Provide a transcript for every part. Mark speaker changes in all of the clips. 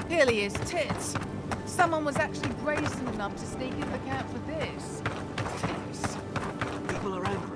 Speaker 1: Clearly his tits. Someone was actually brazen enough to sneak in the camp for this. Tits.
Speaker 2: People are angry.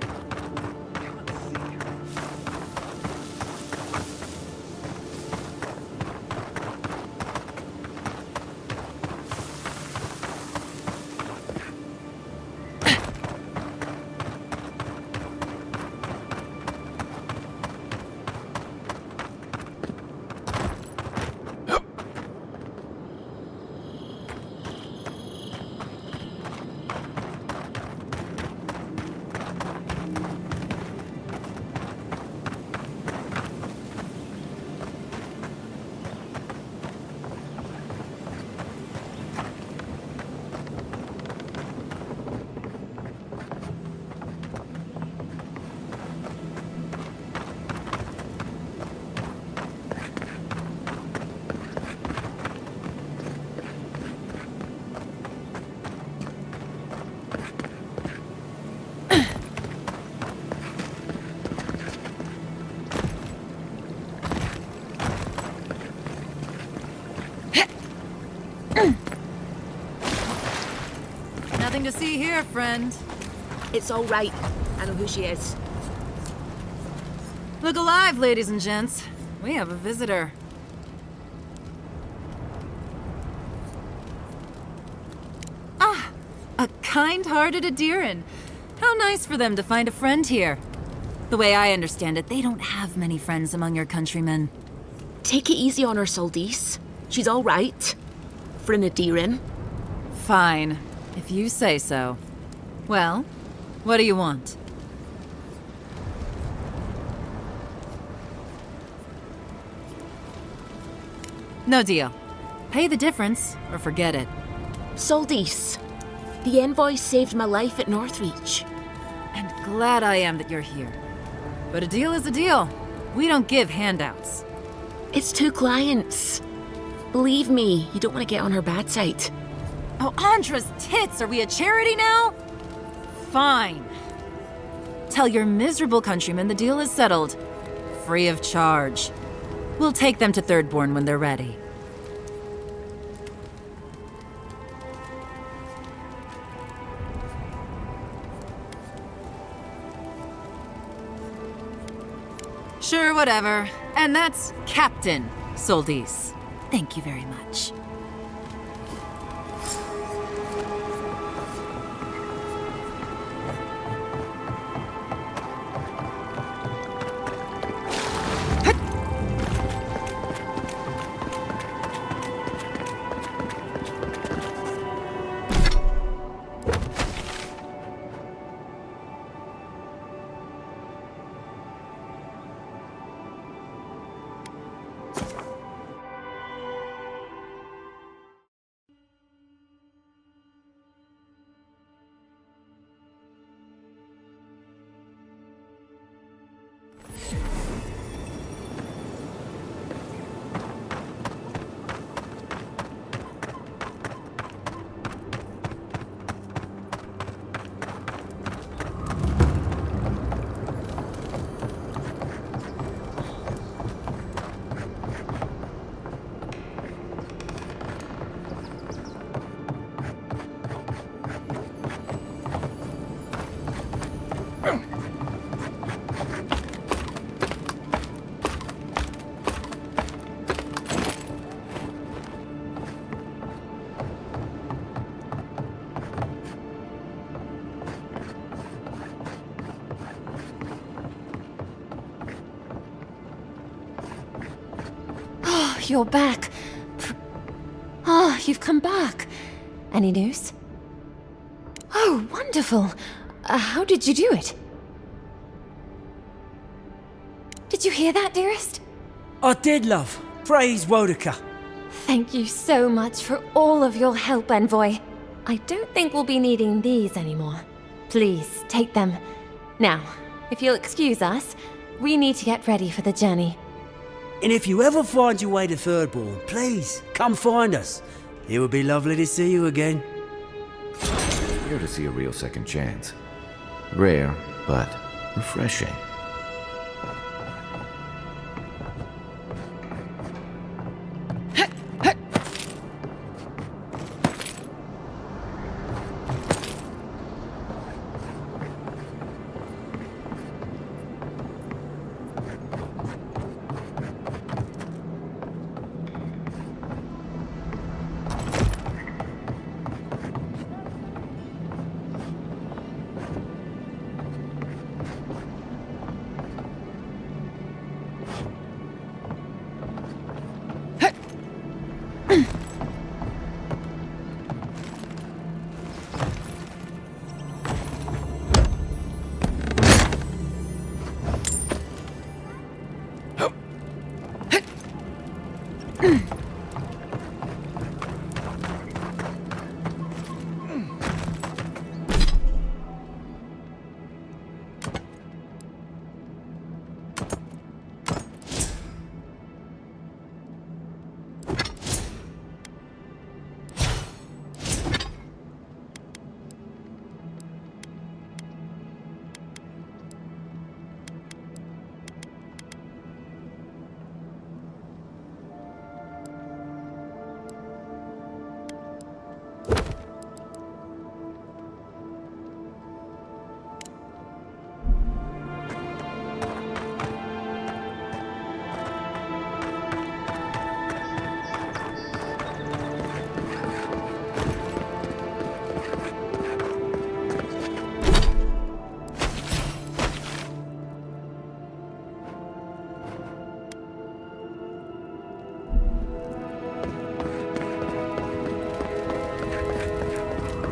Speaker 3: Nothing to see here, friend.
Speaker 4: It's all right. I know who she is.
Speaker 3: Look alive, ladies and gents. We have a visitor. Ah, a kind-hearted Adiran. How nice for them to find a friend here. The way I understand it, they don't have many friends among your countrymen.
Speaker 4: Take it easy on her, Soldice. She's all right. For an Adiran.
Speaker 3: Fine, if you say so. Well, what do you want? No deal. Pay the difference, or forget it.
Speaker 4: Soldice, the envoy saved my life at Northreach.
Speaker 3: And glad I am that you're here. But a deal is a deal. We don't give handouts.
Speaker 4: It's 2 clients. Believe me, you don't want to get on her bad side.
Speaker 3: Oh, Andra's tits! Are we a charity now? Fine. Tell your miserable countrymen the deal is settled. Free of charge. We'll take them to Thirdborn when they're ready. Sure, whatever. And that's Captain Soldice. Thank you very much.
Speaker 5: You're back. Ah, you've come back. Any news? Oh, wonderful. How did you do it? Did you hear that, dearest?
Speaker 6: I did, love. Praise Wodaka.
Speaker 5: Thank you so much for all of your help, Envoy. I don't think we'll be needing these anymore. Please, take them. Now, if you'll excuse us, we need to get ready for the journey.
Speaker 6: And if you ever find your way to Thirdborn, please, come find us. It would be lovely to see you again.
Speaker 7: Here to see a real second chance. Rare, but refreshing.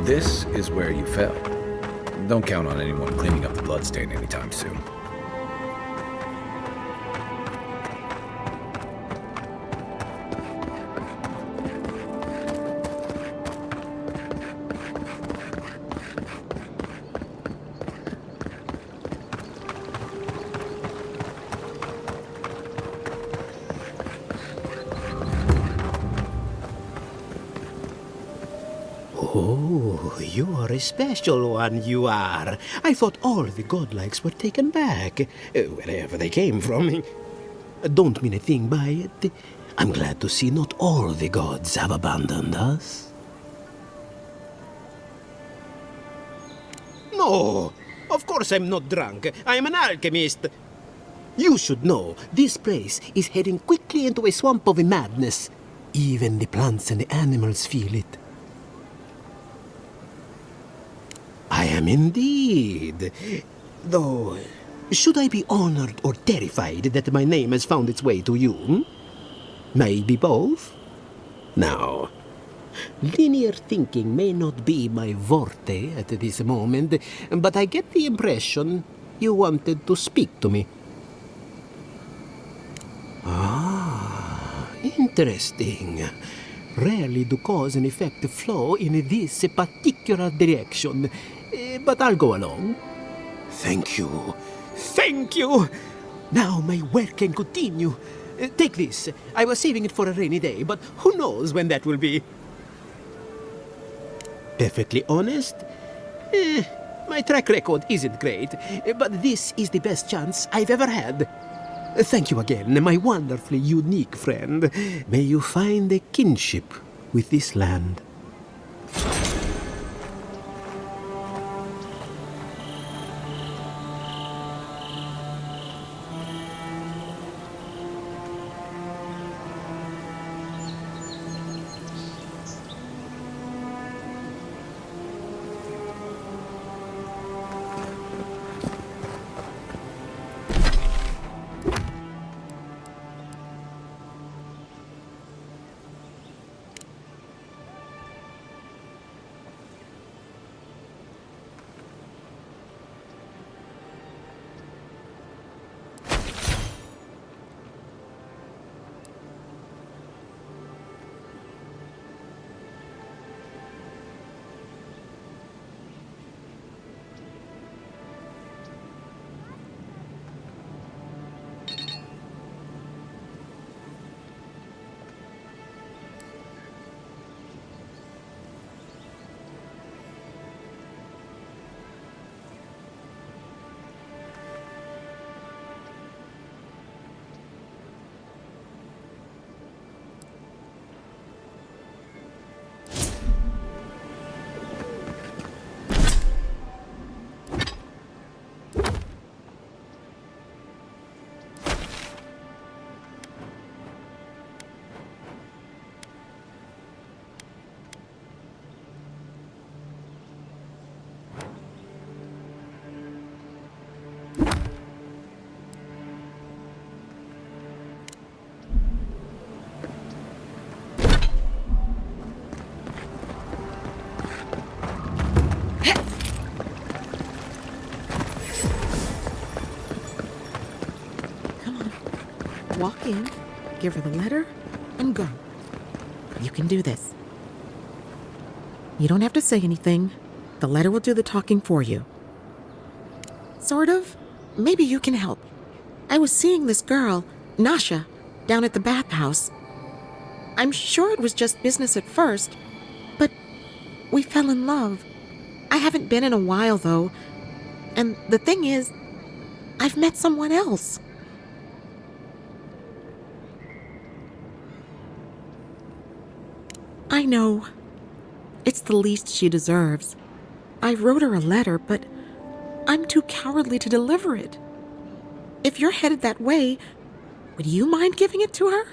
Speaker 2: This is where you fell. Don't count on anyone cleaning up the bloodstain anytime soon.
Speaker 8: Oh, you are a special one, you are. I thought all the godlikes were taken back, wherever they came from. Don't mean a thing by it. I'm glad to see not all the gods have abandoned us. No, of course I'm not drunk. I'm an alchemist. You should know, this place is heading quickly into a swamp of madness. Even the plants and the animals feel it. I am indeed. Though, should I be honored or terrified that my name has found its way to you? Maybe both? Now, linear thinking may not be my forte at this moment, but I get the impression you wanted to speak to me. Ah, interesting. Rarely do cause and effect flow in this particular direction. But I'll go along. Thank you. Thank you! Now my work can continue. Take this. I was saving it for a rainy day, but who knows when that will be. Perfectly honest, my track record isn't great, but this is the best chance I've ever had. Thank you again, my wonderfully unique friend. May you find a kinship with this land.
Speaker 9: Walk in, give her the letter, and go. You can do this. You don't have to say anything. The letter will do the talking for you. Sort of. Maybe you can help. I was seeing this girl, Nasha, down at the bathhouse. I'm sure it was just business at first, but we fell in love. I haven't been in a while, though. And the thing is, I've met someone else. I know. It's the least she deserves. I wrote her a letter, but I'm too cowardly to deliver it. If you're headed that way, would you mind giving it to her?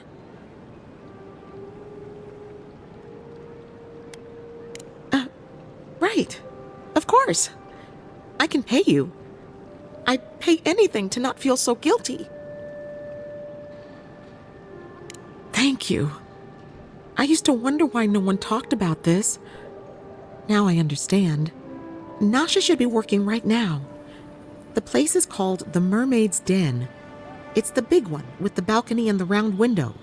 Speaker 9: Right. Of course. I can pay you. I'd pay anything to not feel so guilty. Thank you. I used to wonder why no one talked about this. Now I understand. Nasha should be working right now. The place is called the Mermaid's Den. It's the big one with the balcony and the round window.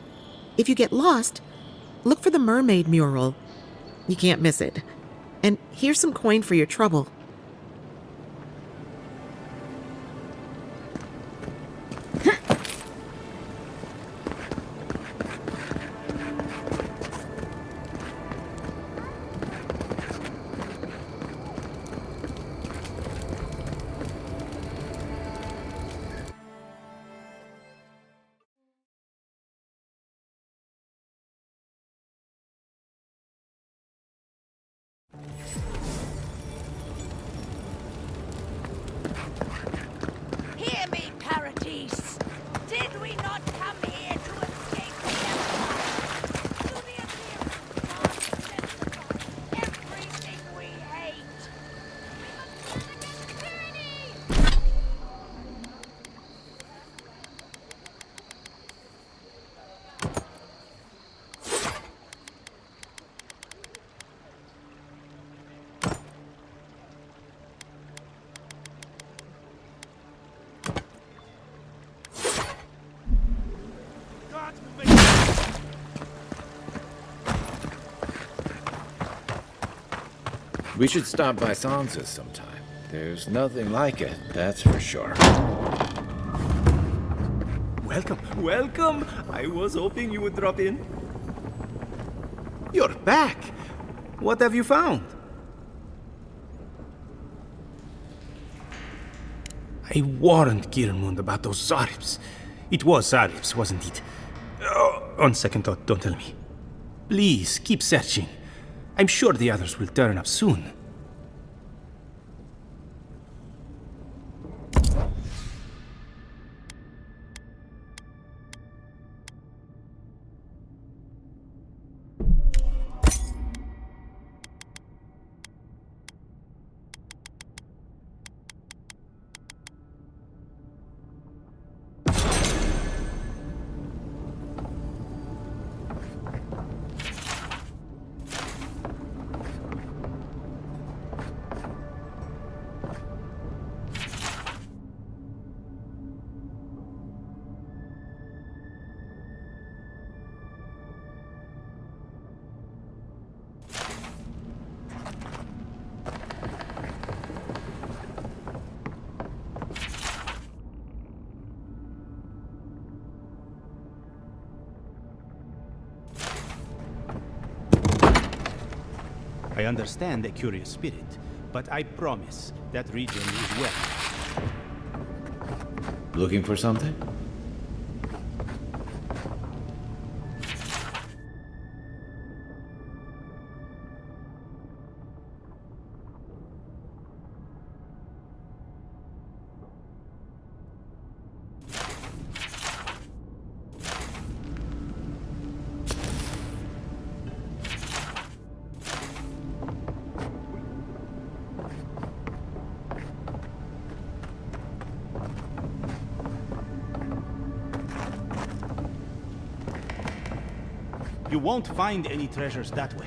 Speaker 9: If you get lost, look for the mermaid mural. You can't miss it. And here's some coin for your trouble.
Speaker 1: Hear me, Paradise. Did we not come here to escape the Empire? To the appearance of testify everything we hate.
Speaker 2: We should stop by Sansa's sometime. There's nothing like it, that's for sure.
Speaker 10: Welcome, welcome! I was hoping you would drop in. You're back! What have you found? I warned Kirmund about those Zaribs. It was Zaribs, wasn't it? Oh, on second thought, don't tell me. Please, keep searching. I'm sure the others will turn up soon. I understand a curious spirit, but I promise that region is well.
Speaker 2: Looking for something?
Speaker 10: You won't find any treasures that way.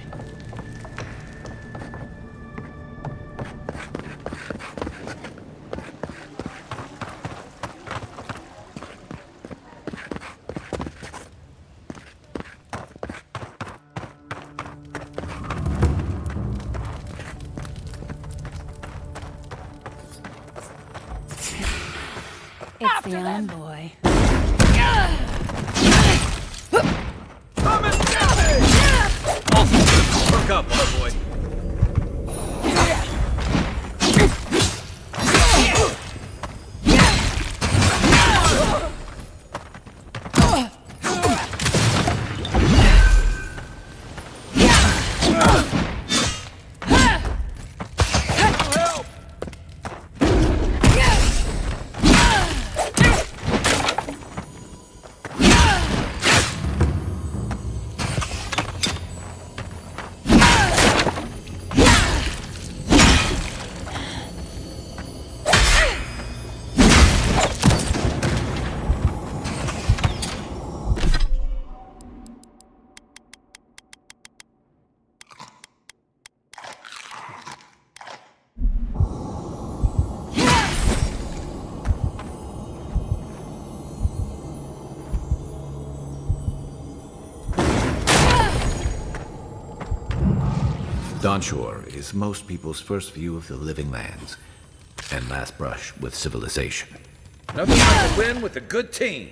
Speaker 3: It's the envoy.
Speaker 2: Look up, boy. Dawnshore is most people's first view of the living lands, and last brush with civilization. Nothing like a win with a good team.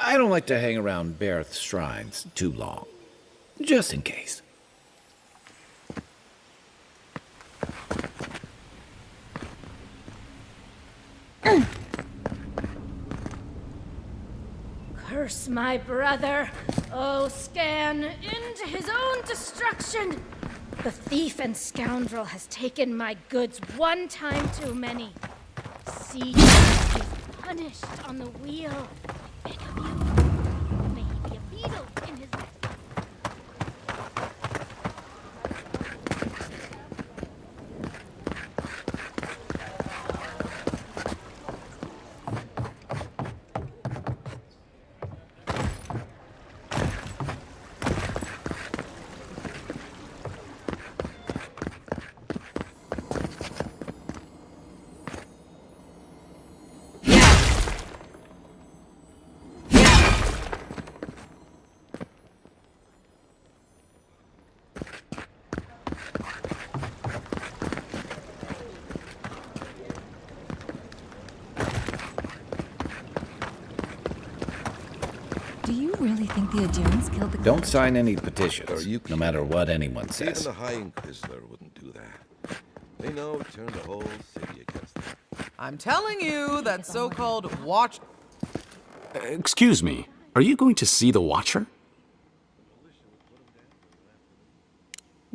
Speaker 2: I don't like to hang around Bareth's shrines too long, just in case.
Speaker 1: Curse my brother! Oh, scan into his own destruction! The thief and scoundrel has taken my goods one time too many. See, is punished on the wheel. May he be a beetle in his nest.
Speaker 3: Do you really think the Adherents killed the...
Speaker 2: Don't sign any petitions, no matter what anyone says.
Speaker 11: Even the High Inquisitor wouldn't do that. They know it turned the whole city against them.
Speaker 12: I'm telling you, that so-called watch...
Speaker 13: Excuse me, are you going to see the Watcher?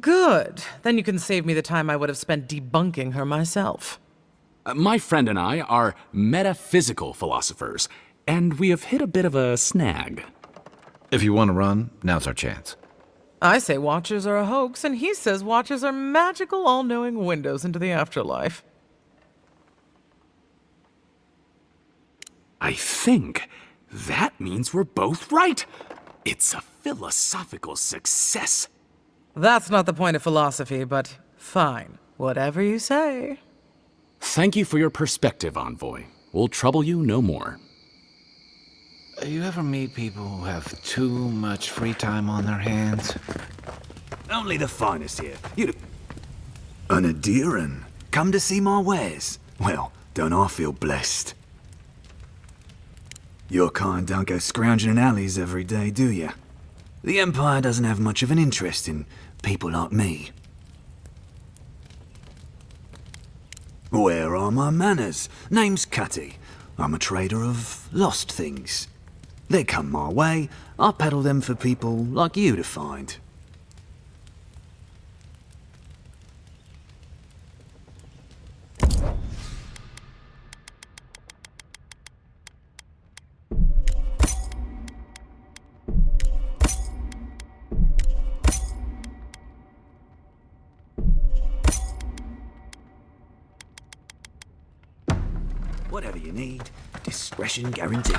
Speaker 12: Good. Then you can save me the time I would have spent debunking her myself.
Speaker 13: My friend and I are metaphysical philosophers, and we have hit a bit of a snag.
Speaker 2: If you want to run, now's our chance.
Speaker 12: I say Watchers are a hoax, and he says Watchers are magical, all-knowing windows into the afterlife.
Speaker 13: I think that means we're both right. It's a philosophical success.
Speaker 12: That's not the point of philosophy, but fine. Whatever you say.
Speaker 13: Thank you for your perspective, Envoy. We'll trouble you no more.
Speaker 2: You ever meet people who have too much free time on their hands?
Speaker 14: Only the finest here. An Adherent? Come to see my wares? Well, don't I feel blessed? Your kind don't go scrounging in alleys every day, do you? The Empire doesn't have much of an interest in people like me. Where are my manners? Name's Cutty. I'm a trader of lost things. They come my way, I peddle them for people like you to find. Whatever you need, discretion guaranteed.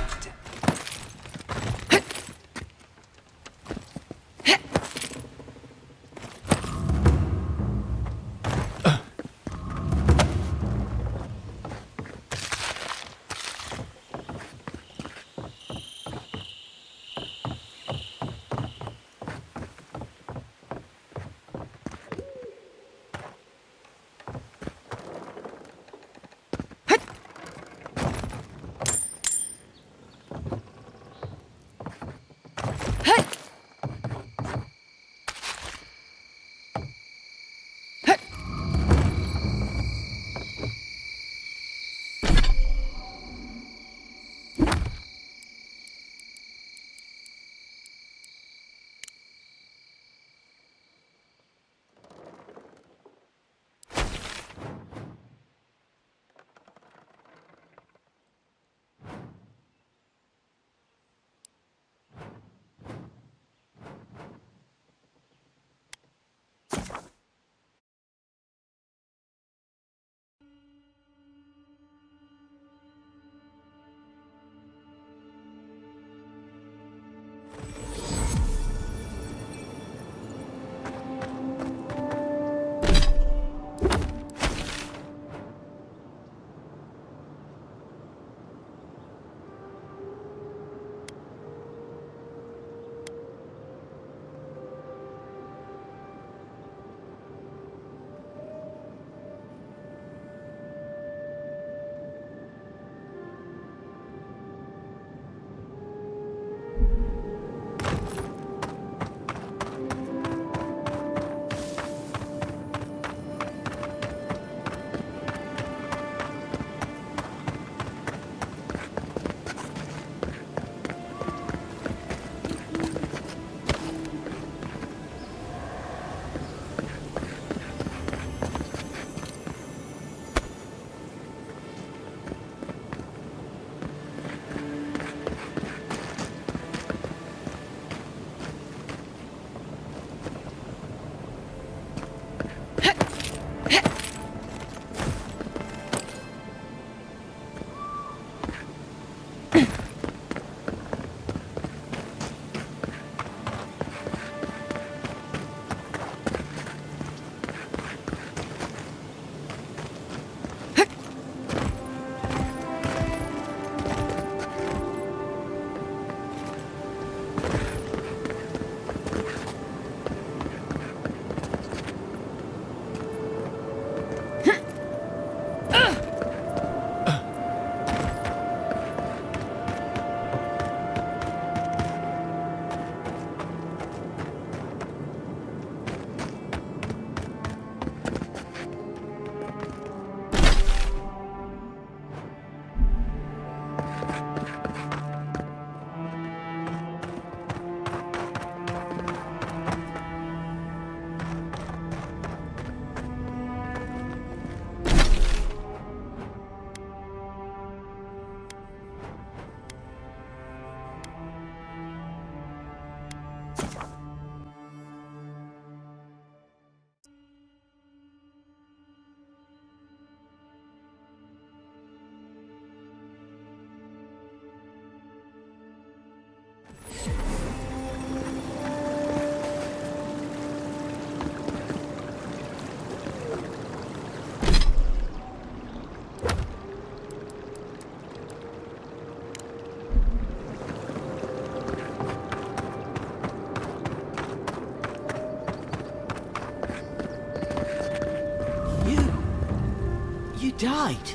Speaker 6: died.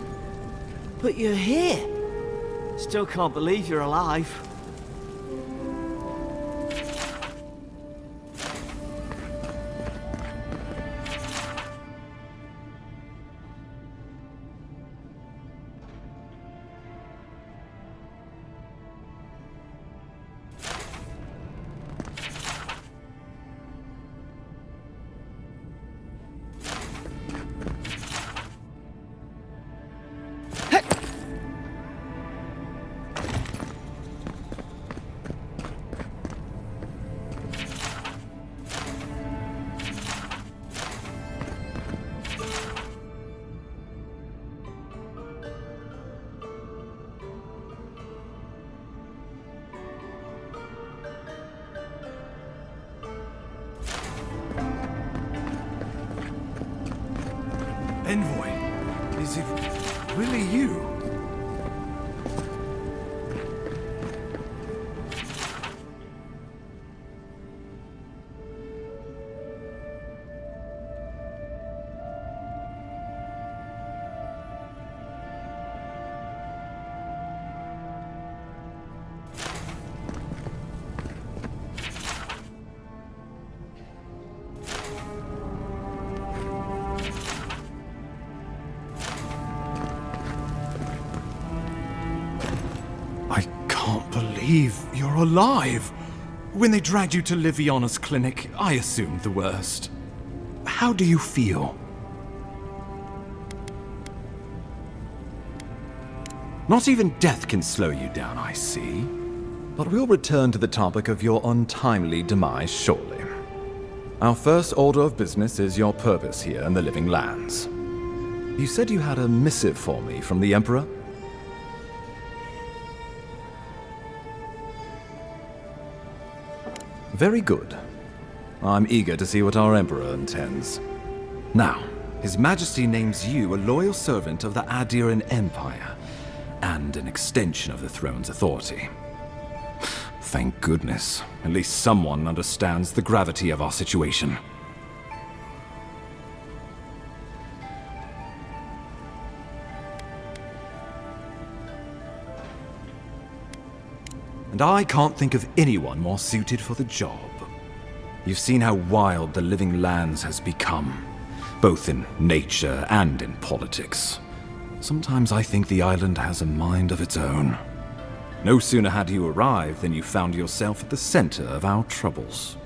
Speaker 6: But you're here. Still can't believe you're alive.
Speaker 15: Envoy, is it really you? You're alive. When they dragged you to Liviana's clinic, I assumed the worst. How do you feel? Not even death can slow you down, I see. But we'll return to the topic of your untimely demise shortly. Our first order of business is your purpose here in the Living Lands. You said you had a missive for me from the Emperor? Very good. I'm eager to see what our Emperor intends. Now, His Majesty names you a loyal servant of the Adiran Empire, and an extension of the throne's authority. Thank goodness. At least someone understands the gravity of our situation. And I can't think of anyone more suited for the job. You've seen how wild the Living Lands has become, both in nature and in politics. Sometimes I think the island has a mind of its own. No sooner had you arrived than you found yourself at the center of our troubles.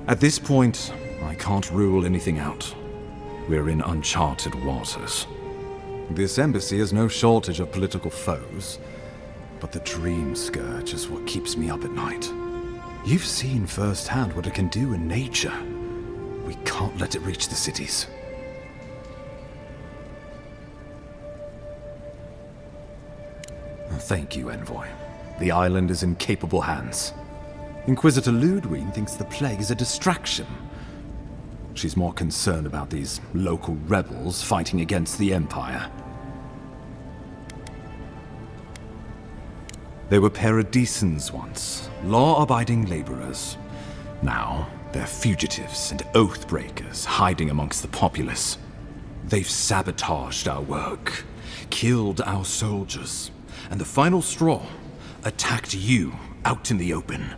Speaker 15: At this point, I can't rule anything out. We're in uncharted waters. This embassy has no shortage of political foes, but the dream scourge is what keeps me up at night. You've seen firsthand what it can do in nature. We can't let it reach the cities. Thank you, Envoy. The island is in capable hands. Inquisitor Ludwig thinks the plague is a distraction. She's more concerned about these local rebels fighting against the Empire. They were paradisans once, law-abiding laborers. Now, they're fugitives and oath-breakers hiding amongst the populace. They've sabotaged our work, killed our soldiers, and the final straw, attacked you out in the open.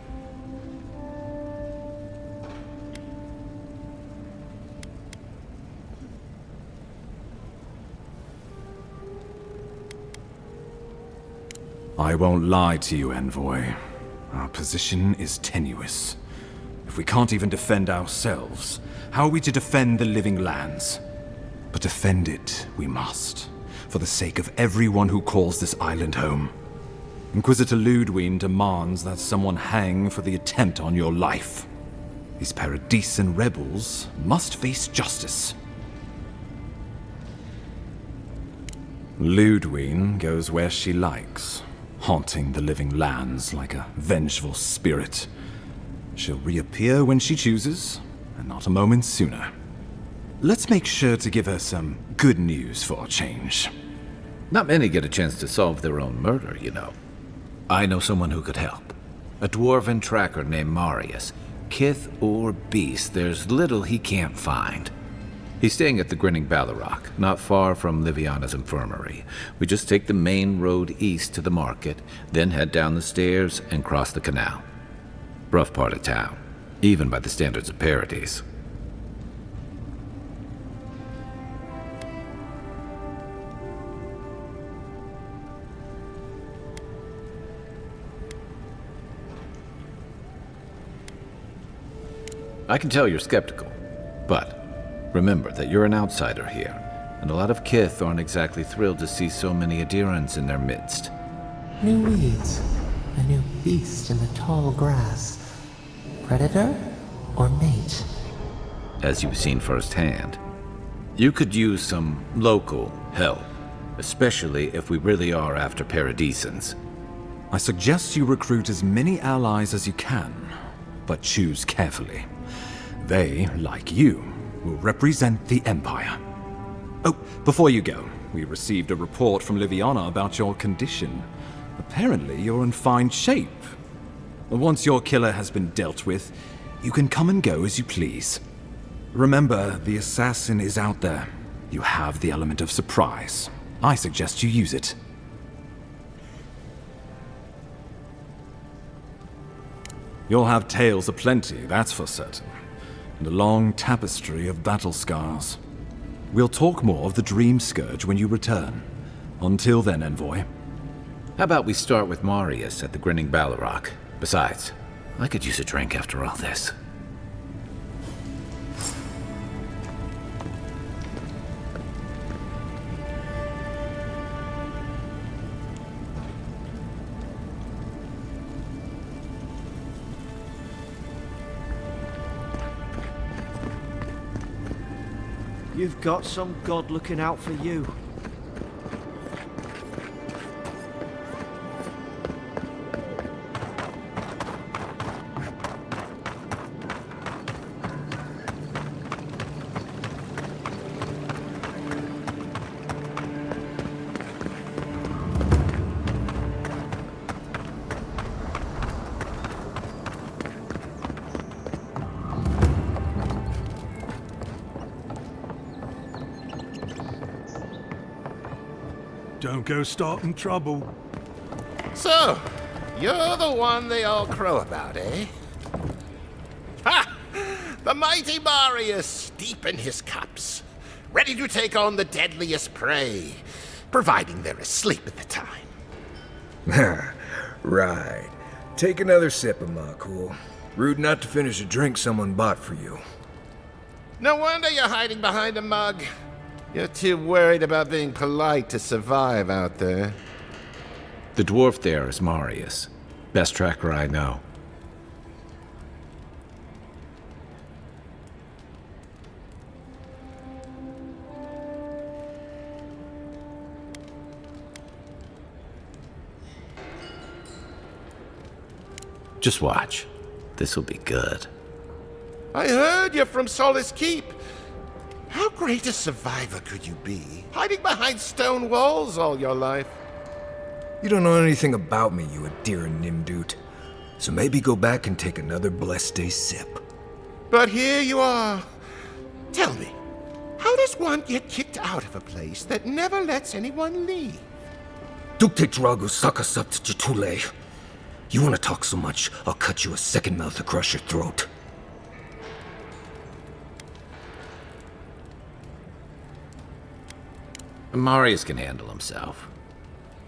Speaker 15: I won't lie to you, Envoy. Our position is tenuous. If we can't even defend ourselves, how are we to defend the Living Lands? But defend it we must, for the sake of everyone who calls this island home. Inquisitor Ludwig demands that someone hang for the attempt on your life. These Paradisan rebels must face justice. Ludwig goes where she likes, haunting the Living Lands like a vengeful spirit. She'll reappear when she chooses, and not a moment sooner. Let's make sure to give her some good news for a change.
Speaker 2: Not many get a chance to solve their own murder, you know. I know someone who could help. A dwarven tracker named Marius. kith or beast, there's little he can't find. He's staying at the Grinning Ballarrock, not far from Liviana's infirmary. We just take the main road east to the market, then head down the stairs and cross the canal. Rough part of town, even by the standards of Paradise. I can tell you're skeptical, but remember that you're an outsider here, and a lot of kith aren't exactly thrilled to see so many adherents in their midst.
Speaker 16: New weeds, a new beast in the tall grass. Predator or mate?
Speaker 2: As you've seen firsthand, you could use some local help, especially if we really are after Paradisans.
Speaker 15: I suggest you recruit as many allies as you can, but choose carefully. They, like you, will represent the Empire. Oh, before you go, we received a report from Liviana about your condition. Apparently, you're in fine shape. Once your killer has been dealt with, you can come and go as you please. Remember, the assassin is out there. You have the element of surprise. I suggest you use it. You'll have tales aplenty, that's for certain. And a long tapestry of battle scars. We'll talk more of the Dream Scourge when you return. Until then, Envoy.
Speaker 2: How about we start with Marius at the Grinning Ballarrock? Besides, I could use a drink after all this.
Speaker 17: You've got some god looking out for you.
Speaker 18: Don't go starting trouble.
Speaker 19: So, you're the one they all crow about, eh? Ha! The mighty Marius, deep in his cups, ready to take on the deadliest prey, providing they're asleep at the time.
Speaker 20: Right. Take another sip of my cool. Rude not to finish a drink someone bought for you.
Speaker 19: No wonder you're hiding behind a mug. You're too worried about being polite to survive out there.
Speaker 2: The dwarf there is Marius. Best tracker I know. Just watch. This'll be good.
Speaker 19: I heard you're from Solace Keep. How great a survivor could you be, hiding behind stone walls all your life?
Speaker 20: You don't know anything about me, you adherent Nimdut. So maybe go back and take another blessed day sip.
Speaker 19: But here you are. Tell me, how does one get kicked out of a place that never lets anyone leave?
Speaker 20: Dukte Drago Sakasat Jitule. You want to talk so much, I'll cut you a second mouth across your throat.
Speaker 2: Marius can handle himself.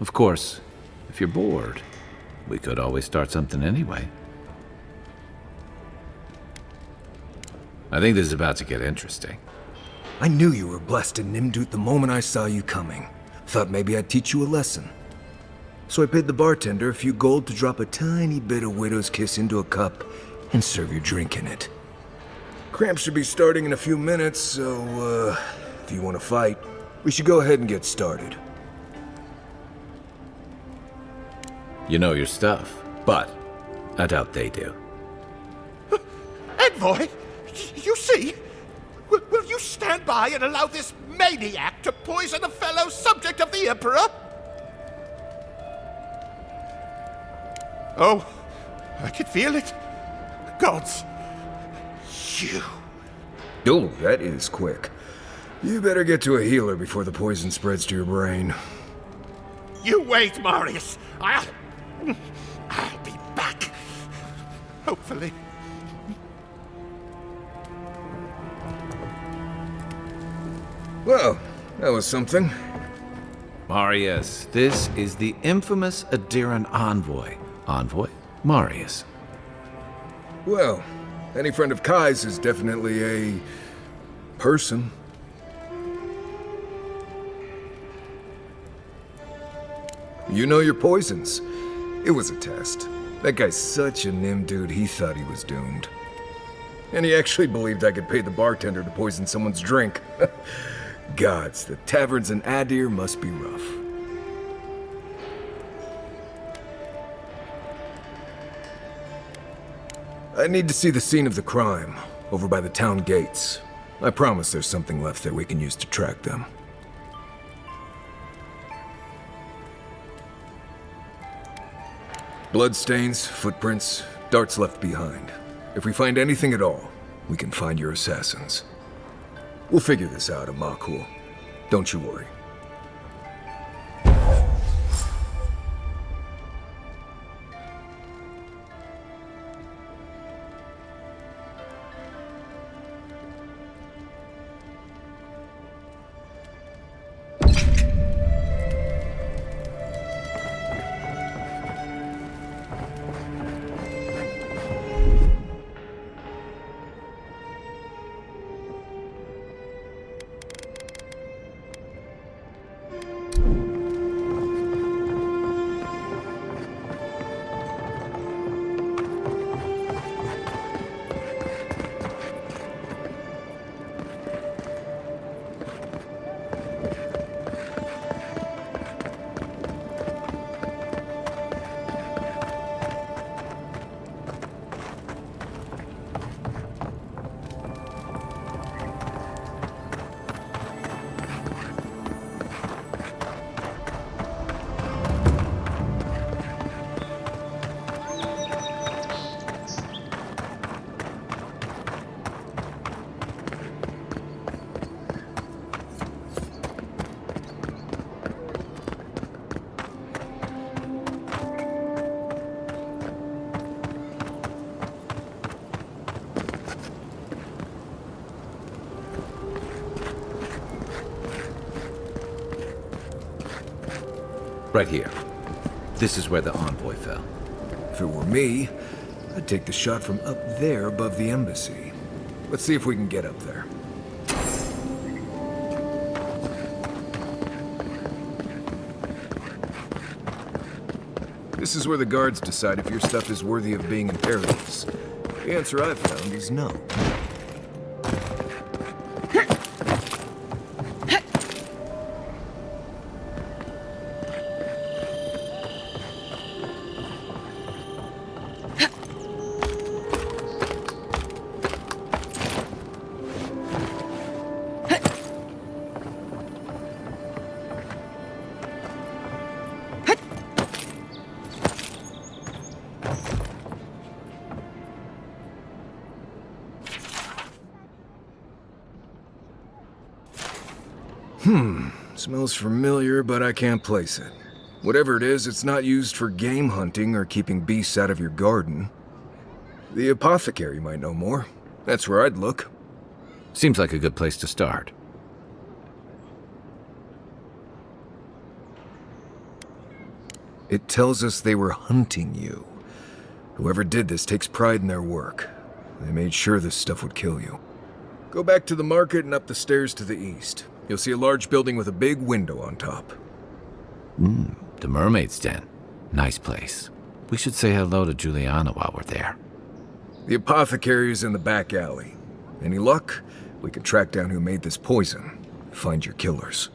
Speaker 2: Of course, if you're bored, we could always start something anyway. I think this is about to get interesting.
Speaker 20: I knew you were blessed in Nimdut the moment I saw you coming. Thought maybe I'd teach you a lesson. So I paid the bartender a few gold to drop a tiny bit of Widow's Kiss into a cup and serve your drink in it. Cramps should be starting in a few minutes, so, if you want to fight, we should go ahead and get started.
Speaker 2: You know your stuff, but I doubt they do.
Speaker 19: Envoy, you see? Will you stand by and allow this maniac to poison a fellow subject of the Emperor? Oh, I can feel it. Gods, You.
Speaker 20: Oh, that is quick. You better get to a healer before the poison spreads to your brain.
Speaker 19: You wait, Marius. I'll be back. Hopefully.
Speaker 20: Well, that was something.
Speaker 2: Marius, this is the infamous Adiran envoy. Envoy? Marius.
Speaker 20: Well, any friend of Kai's is definitely a person. You know your poisons. It was a test. That guy's such a nim dude, he thought he was doomed. And he actually believed I could pay the bartender to poison someone's drink. Gods, the taverns in Adir must be rough. I need to see the scene of the crime, over by the town gates. I promise there's something left that we can use to track them. Bloodstains, footprints, darts left behind. If we find anything at all, we can find your assassins. We'll figure this out, Amakul. Don't you worry.
Speaker 2: Right here. This is where the envoy fell.
Speaker 20: If it were me, I'd take the shot from up there above the embassy. Let's see if we can get up there. This is where the guards decide if your stuff is worthy of being in paradise. The answer I've found is no. Smells familiar, but I can't place it. Whatever it is, it's not used for game hunting or keeping beasts out of your garden. The apothecary might know more. That's where I'd look.
Speaker 2: Seems like a good place to start.
Speaker 20: It tells us they were hunting you. Whoever did this takes pride in their work. They made sure this stuff would kill you. Go back to the market and up the stairs to the east. You'll see a large building with a big window on top.
Speaker 2: The Mermaid's Den. Nice place. We should say hello to Juliana while we're there.
Speaker 20: The apothecary is in the back alley. Any luck? We can track down who made this poison. Find your killers.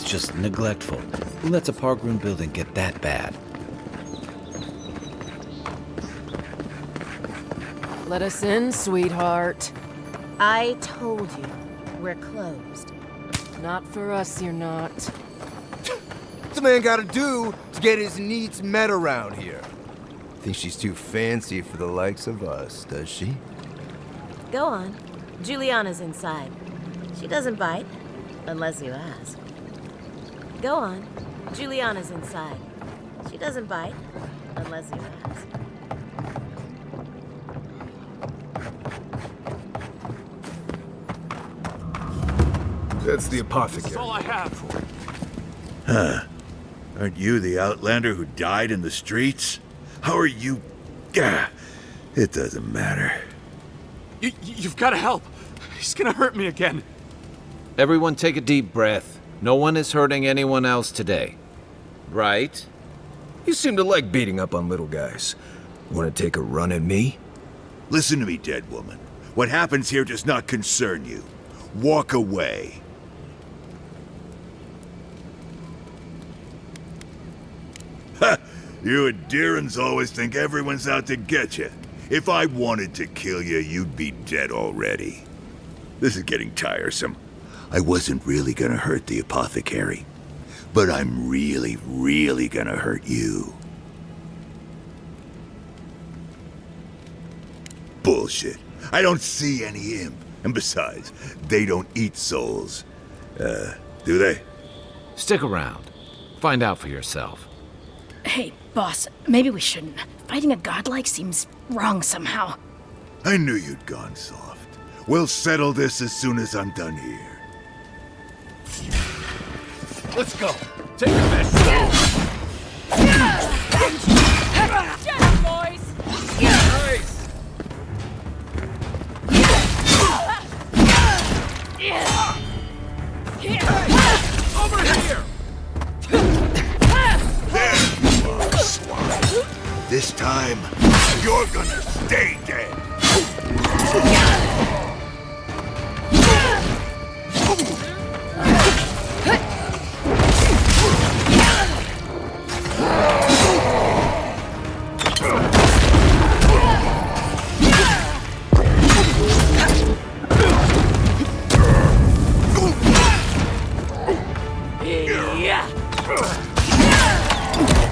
Speaker 2: just neglectful. Who lets a park-room building get that bad?
Speaker 3: Let us in, sweetheart.
Speaker 4: I told you, we're closed.
Speaker 3: Not for us, you're not.
Speaker 20: What's a man gotta do to get his needs met around here? Think she's too fancy for the likes of us, does she?
Speaker 4: Go on. Juliana's inside. She doesn't bite, unless you ask. Go on. Juliana's inside. She doesn't bite, unless you ask.
Speaker 20: That's the apothecary.
Speaker 13: That's all I have.
Speaker 21: Huh. Aren't you the outlander who died in the streets? How are you... Gah, it doesn't matter.
Speaker 13: You've got to help. He's gonna hurt me again.
Speaker 2: Everyone take a deep breath. No one is hurting anyone else today. Right?
Speaker 20: You seem to like beating up on little guys. Want to take a run at me?
Speaker 21: Listen to me, dead woman. What happens here does not concern you. Walk away. Ha! You Adirans always think everyone's out to get you. If I wanted to kill you, you'd be dead already. This is getting tiresome. I wasn't really gonna hurt the apothecary, but I'm really, really gonna hurt you. Bullshit. I don't see any imp. And besides, they don't eat souls. Do they?
Speaker 2: Stick around. Find out for yourself.
Speaker 22: Hey, boss, maybe we shouldn't. Fighting a godlike seems wrong somehow.
Speaker 21: I knew you'd gone soft. We'll settle this as soon as I'm done here.
Speaker 13: Let's go. Take your best.
Speaker 1: Shut up, boys!
Speaker 13: Nice.
Speaker 1: Over here!
Speaker 21: This time, you're gonna stay dead.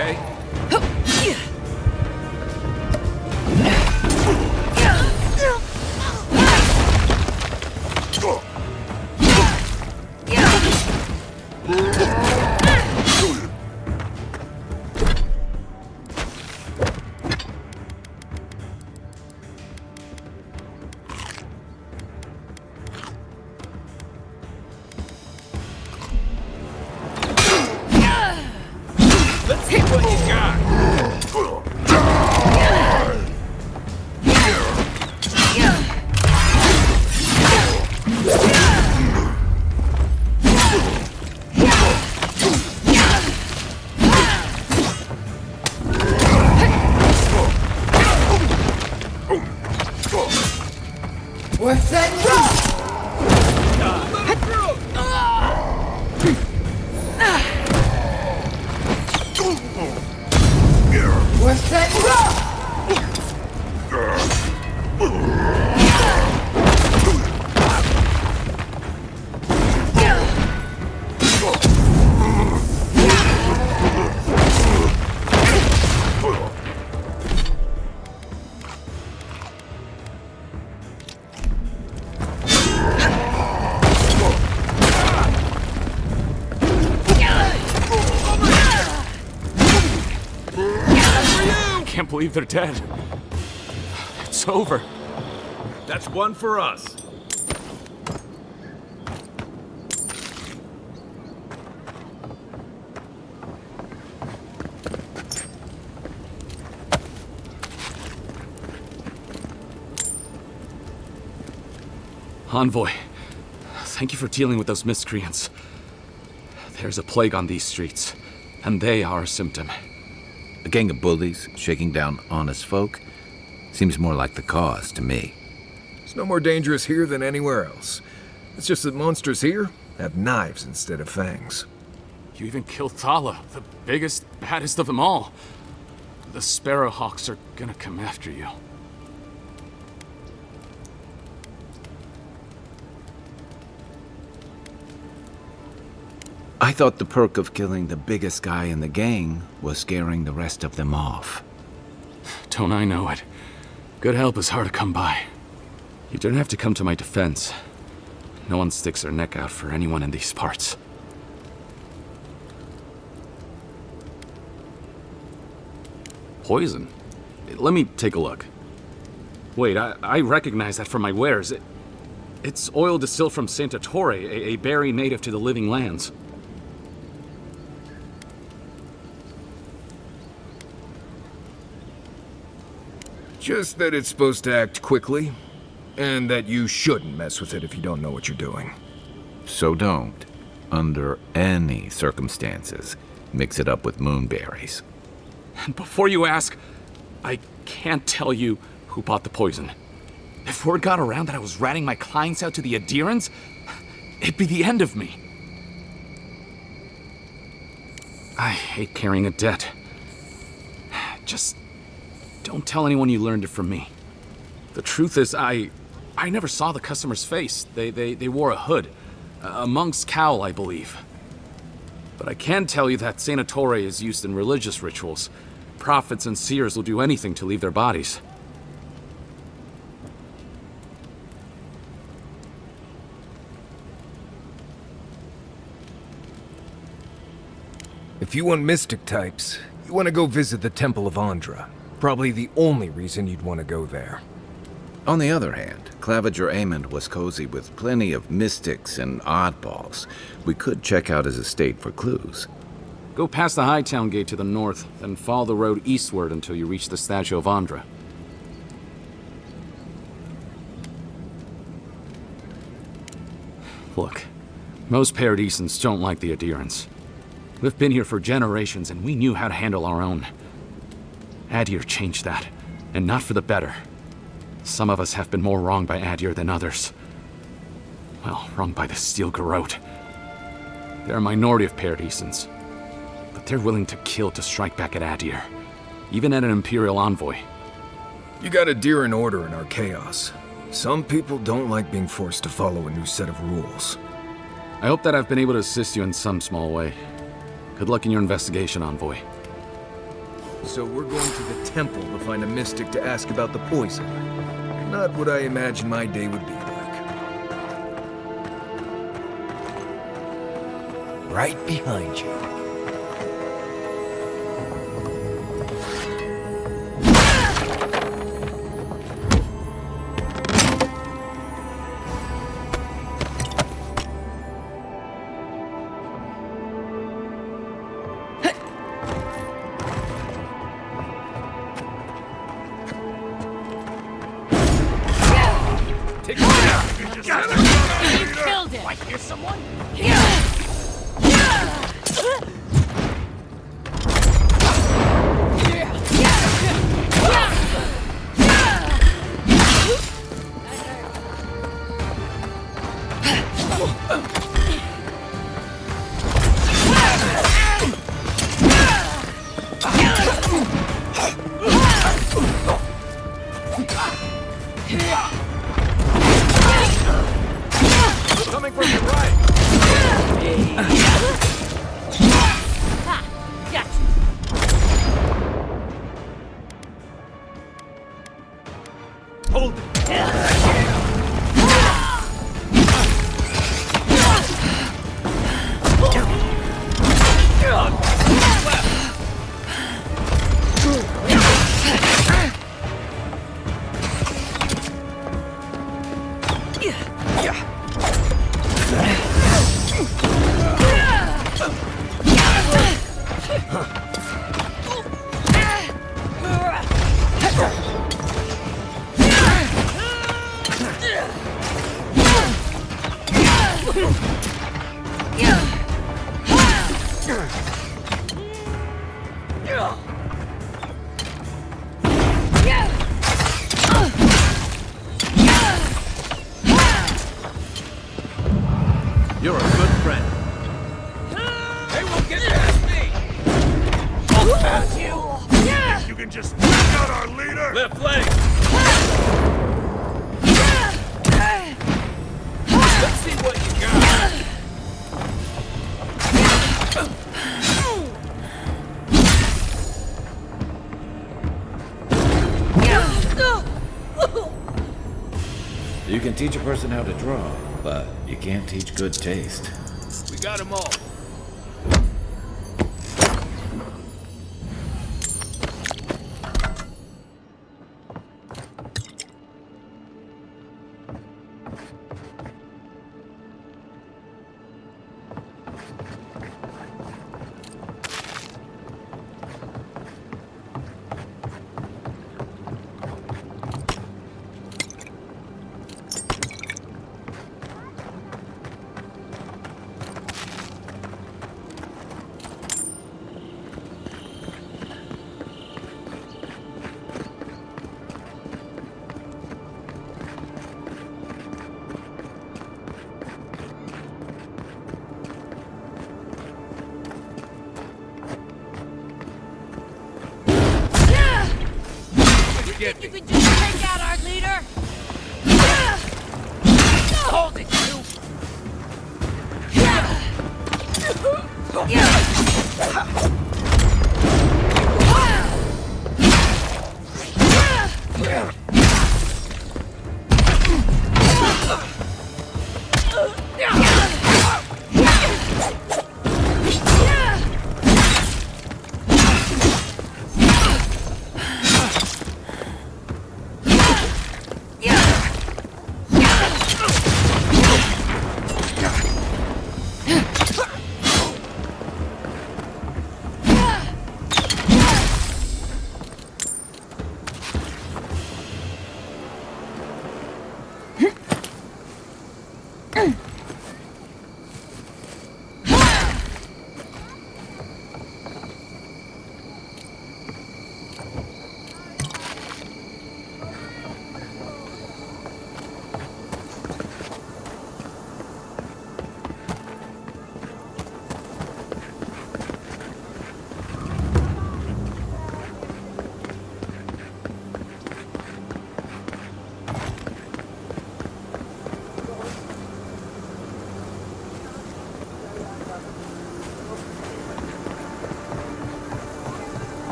Speaker 13: Okay.
Speaker 1: Let's hit what you got! What's that rock? What's that rock?
Speaker 13: I can't believe they're dead. It's over.
Speaker 15: That's one for us.
Speaker 13: Envoy, thank you for dealing with those miscreants. There's a plague on these streets, and they are a symptom.
Speaker 2: A gang of bullies shaking down honest folk seems more like the cause to me.
Speaker 20: It's no more dangerous here than anywhere else. It's just that monsters here have knives instead of fangs.
Speaker 13: You even killed Thala, the biggest, baddest of them all. The Sparrowhawks are gonna come after you.
Speaker 2: I thought the perk of killing the biggest guy in the gang was scaring the rest of them off.
Speaker 13: Don't I know it? Good help is hard to come by. You don't have to come to my defense. No one sticks their neck out for anyone in these parts. Poison? Let me take a look. Wait, I recognize that from my wares. It's oil distilled from Santa Torre, a berry native to the Living Lands.
Speaker 20: Just that it's supposed to act quickly, and that you shouldn't mess with it if you don't know what you're doing.
Speaker 2: So don't, under any circumstances, mix it up with moonberries.
Speaker 13: And before you ask, I can't tell you who bought the poison. If word got around that I was ratting my clients out to the adherents, it'd be the end of me. I hate carrying a debt. Just don't tell anyone you learned it from me. The truth is, I never saw the customer's face. They wore a hood. A monk's cowl, I believe. But I can tell you that Santa Torre is used in religious rituals. Prophets and seers will do anything to leave their bodies.
Speaker 20: If you want mystic types, you want to go visit the Temple of Andra. Probably the only reason you'd want to go there.
Speaker 2: On the other hand, Claviger Amond was cozy with plenty of mystics and oddballs. We could check out his estate for clues.
Speaker 13: Go past the Hightown Gate to the north, then follow the road eastward until you reach the statue of Andra. Look, most Paradisans don't like the adherents. We've been here for generations and we knew how to handle our own. Adir changed that, and not for the better. Some of us have been more wronged by Adir than others. Well, wronged by the Steel Garrote. They're a minority of Paradisans, but they're willing to kill to strike back at Adir, even at an Imperial envoy.
Speaker 20: You got Adir in order in our chaos. Some people don't like being forced to follow a new set of rules.
Speaker 13: I hope that I've been able to assist you in some small way. Good luck in your investigation, Envoy.
Speaker 20: So we're going to the temple to find a mystic to ask about the poison. Not what I imagined my day would be like.
Speaker 5: Right behind you.
Speaker 20: Coming from your right! Hold it!
Speaker 2: You're a good friend.
Speaker 20: Hey, we'll get
Speaker 2: You can teach a person how to draw, but you can't teach good taste.
Speaker 19: We got them all.
Speaker 1: You think you can just take out our leader? Hold it, you!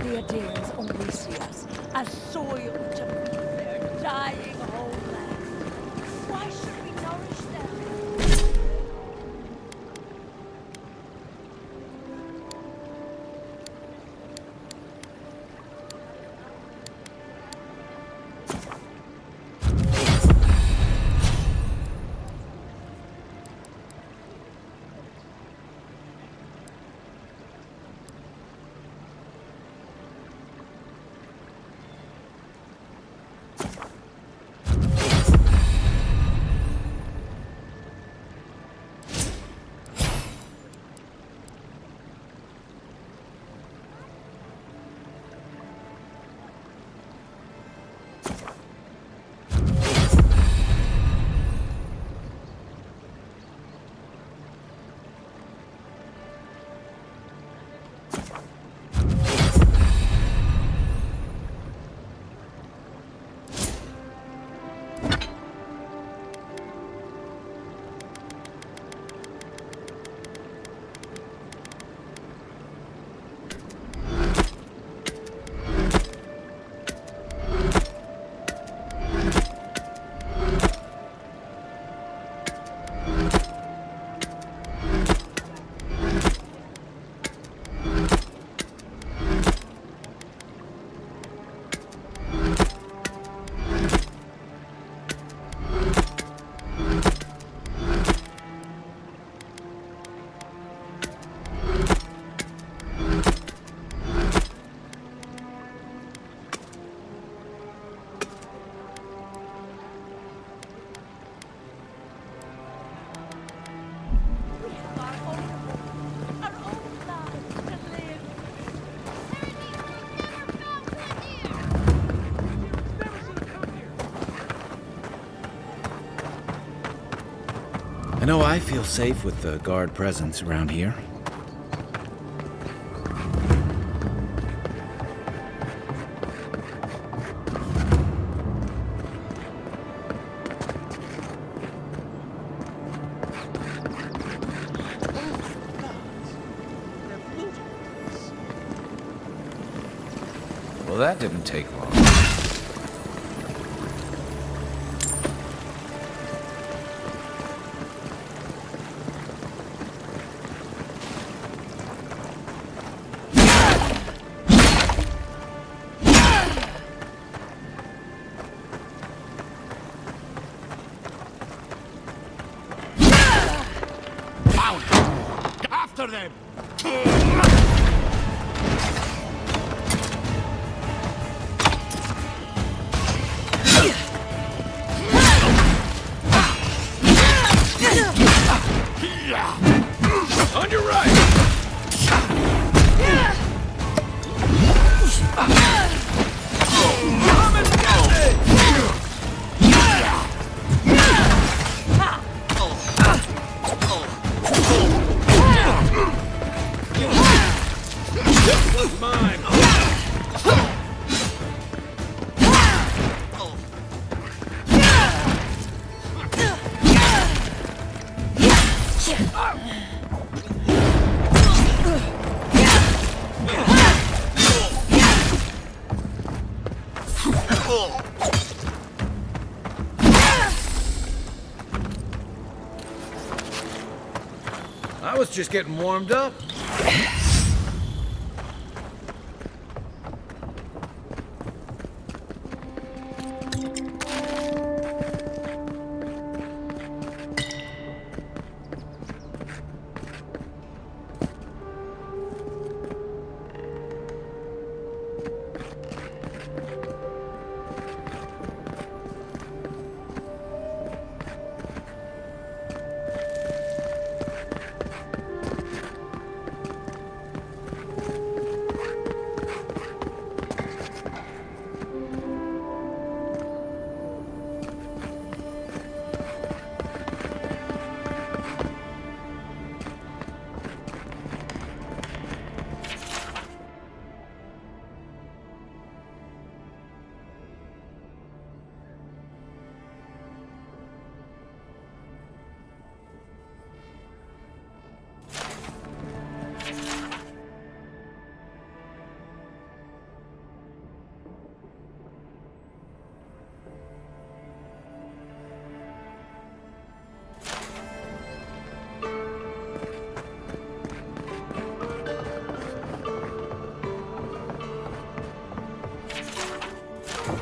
Speaker 1: The Adirians only see us as soil to feed their dying homeland. Why should we nourish them?
Speaker 2: I know I feel safe with the guard presence around here. Well, that didn't take long.
Speaker 19: After them! On your right! Come and get it! This was mine!
Speaker 2: I was just getting warmed up.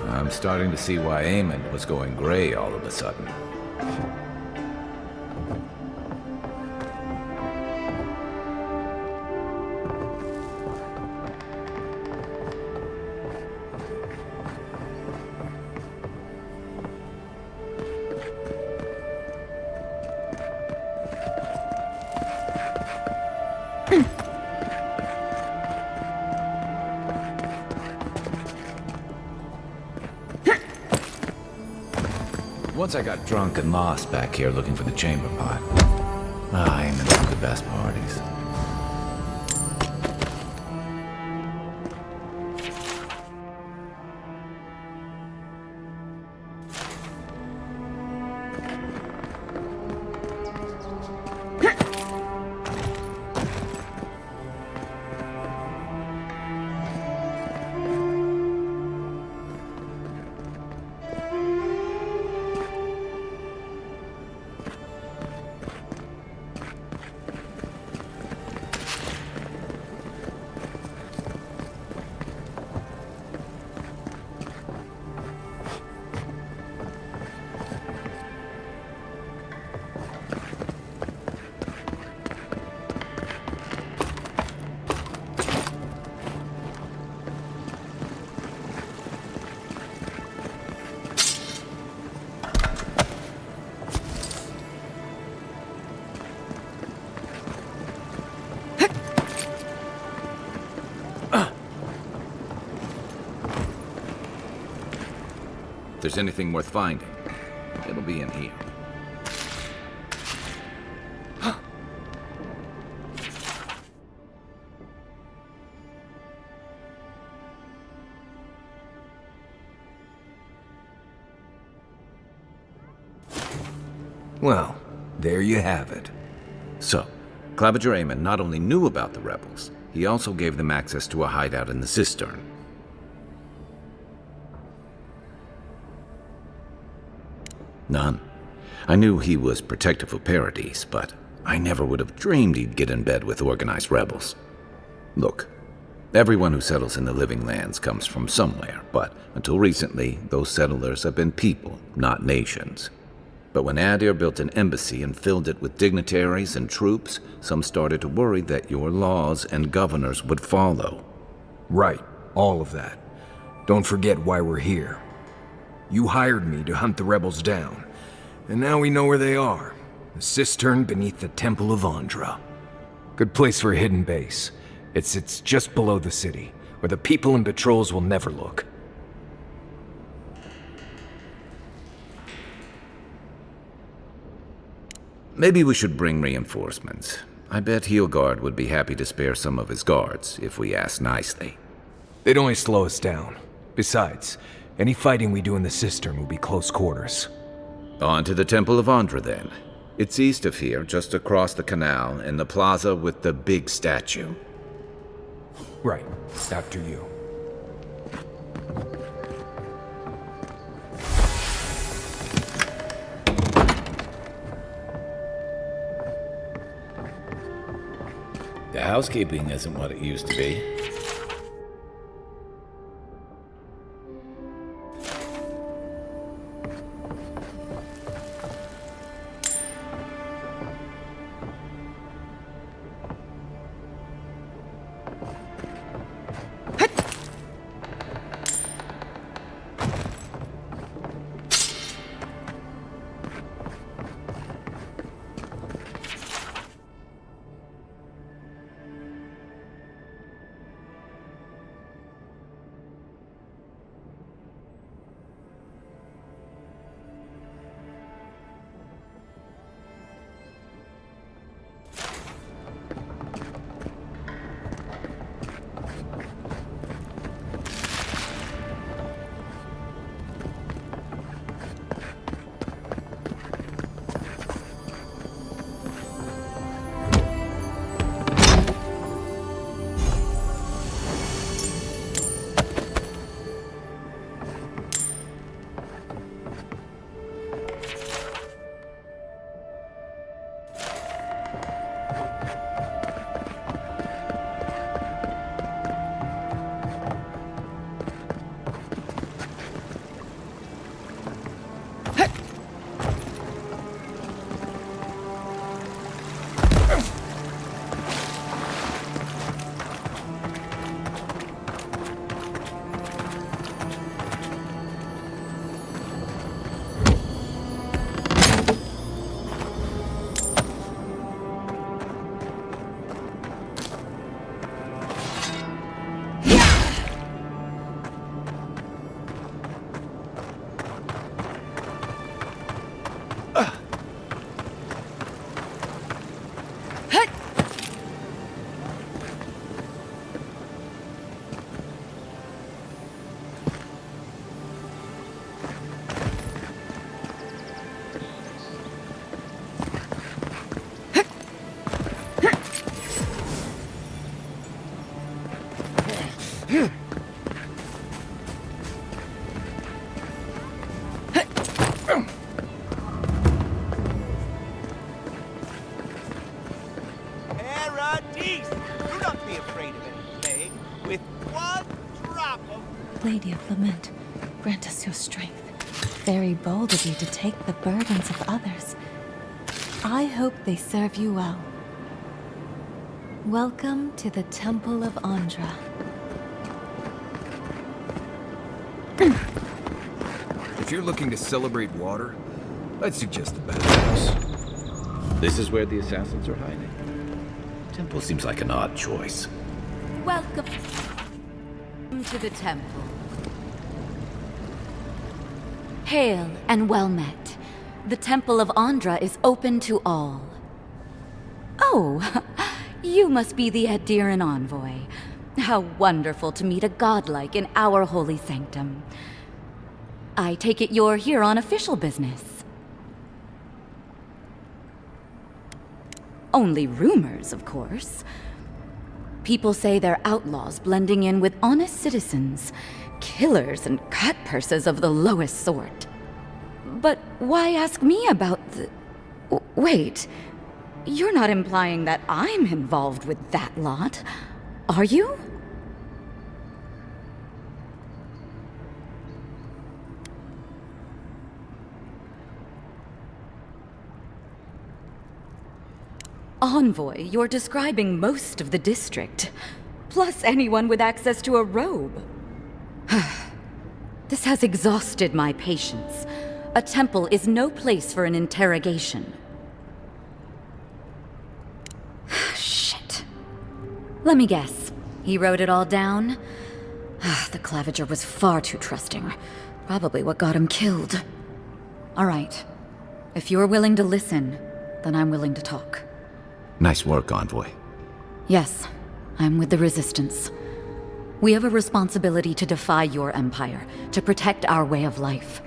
Speaker 2: I'm starting to see why Eamon was going gray all of a sudden. Once I got drunk and lost back here looking for the chamber pot. Eamon's one of the best parties. If there's anything worth finding, it'll be in here.
Speaker 20: Well, there you have it.
Speaker 2: So, Claviger Amon not only knew about the rebels, he also gave them access to a hideout in the cistern. None. I knew he was protective of Paradise, but I never would have dreamed he'd get in bed with organized rebels. Look, everyone who settles in the living lands comes from somewhere, but until recently, those settlers have been people, not nations. But when Adir built an embassy and filled it with dignitaries and troops, some started to worry that your laws and governors would follow.
Speaker 20: Right, all of that. Don't forget why we're here. You hired me to hunt the rebels down, and now we know where they are. The cistern beneath the Temple of Andra. Good place for a hidden base. It sits just below the city, where the people and patrols will never look.
Speaker 2: Maybe we should bring reinforcements. I bet Heelguard would be happy to spare some of his guards, if we ask nicely.
Speaker 20: They'd only slow us down. Besides, any fighting we do in the cistern will be close quarters.
Speaker 2: On to the Temple of Andra, then. It's east of here, just across the canal, in the plaza with the big statue.
Speaker 20: Right. After you.
Speaker 2: The housekeeping isn't what it used to be.
Speaker 7: Lady of Lament, grant us your strength. Very bold of you to take the burdens of others. I hope they serve you well. Welcome to the Temple of Andra.
Speaker 20: If you're looking to celebrate water, I'd suggest the bathhouse.
Speaker 2: This is where the assassins are hiding. Temple seems like an odd choice.
Speaker 3: Welcome to the temple. Hail and well met. The Temple of Andra is open to all. Oh, you must be the Adiran envoy. How wonderful to meet a godlike in our holy sanctum. I take it you're here on official business.
Speaker 8: Only rumors, of course. People say they're outlaws blending in with honest citizens, killers and cut-purses of the lowest sort. But why ask me about the... Wait, you're not implying that I'm involved with that lot, are you? Envoy, you're describing most of the district, plus anyone with access to a robe. This has exhausted my patience. A temple is no place for an interrogation. Shit. Let me guess. He wrote it all down? The Claviger was far too trusting. Probably what got him killed. All right. If you're willing to listen, then I'm willing to talk.
Speaker 2: Nice work, Envoy.
Speaker 8: Yes, I'm with the Resistance. We have a responsibility to defy your empire, to protect our way of life.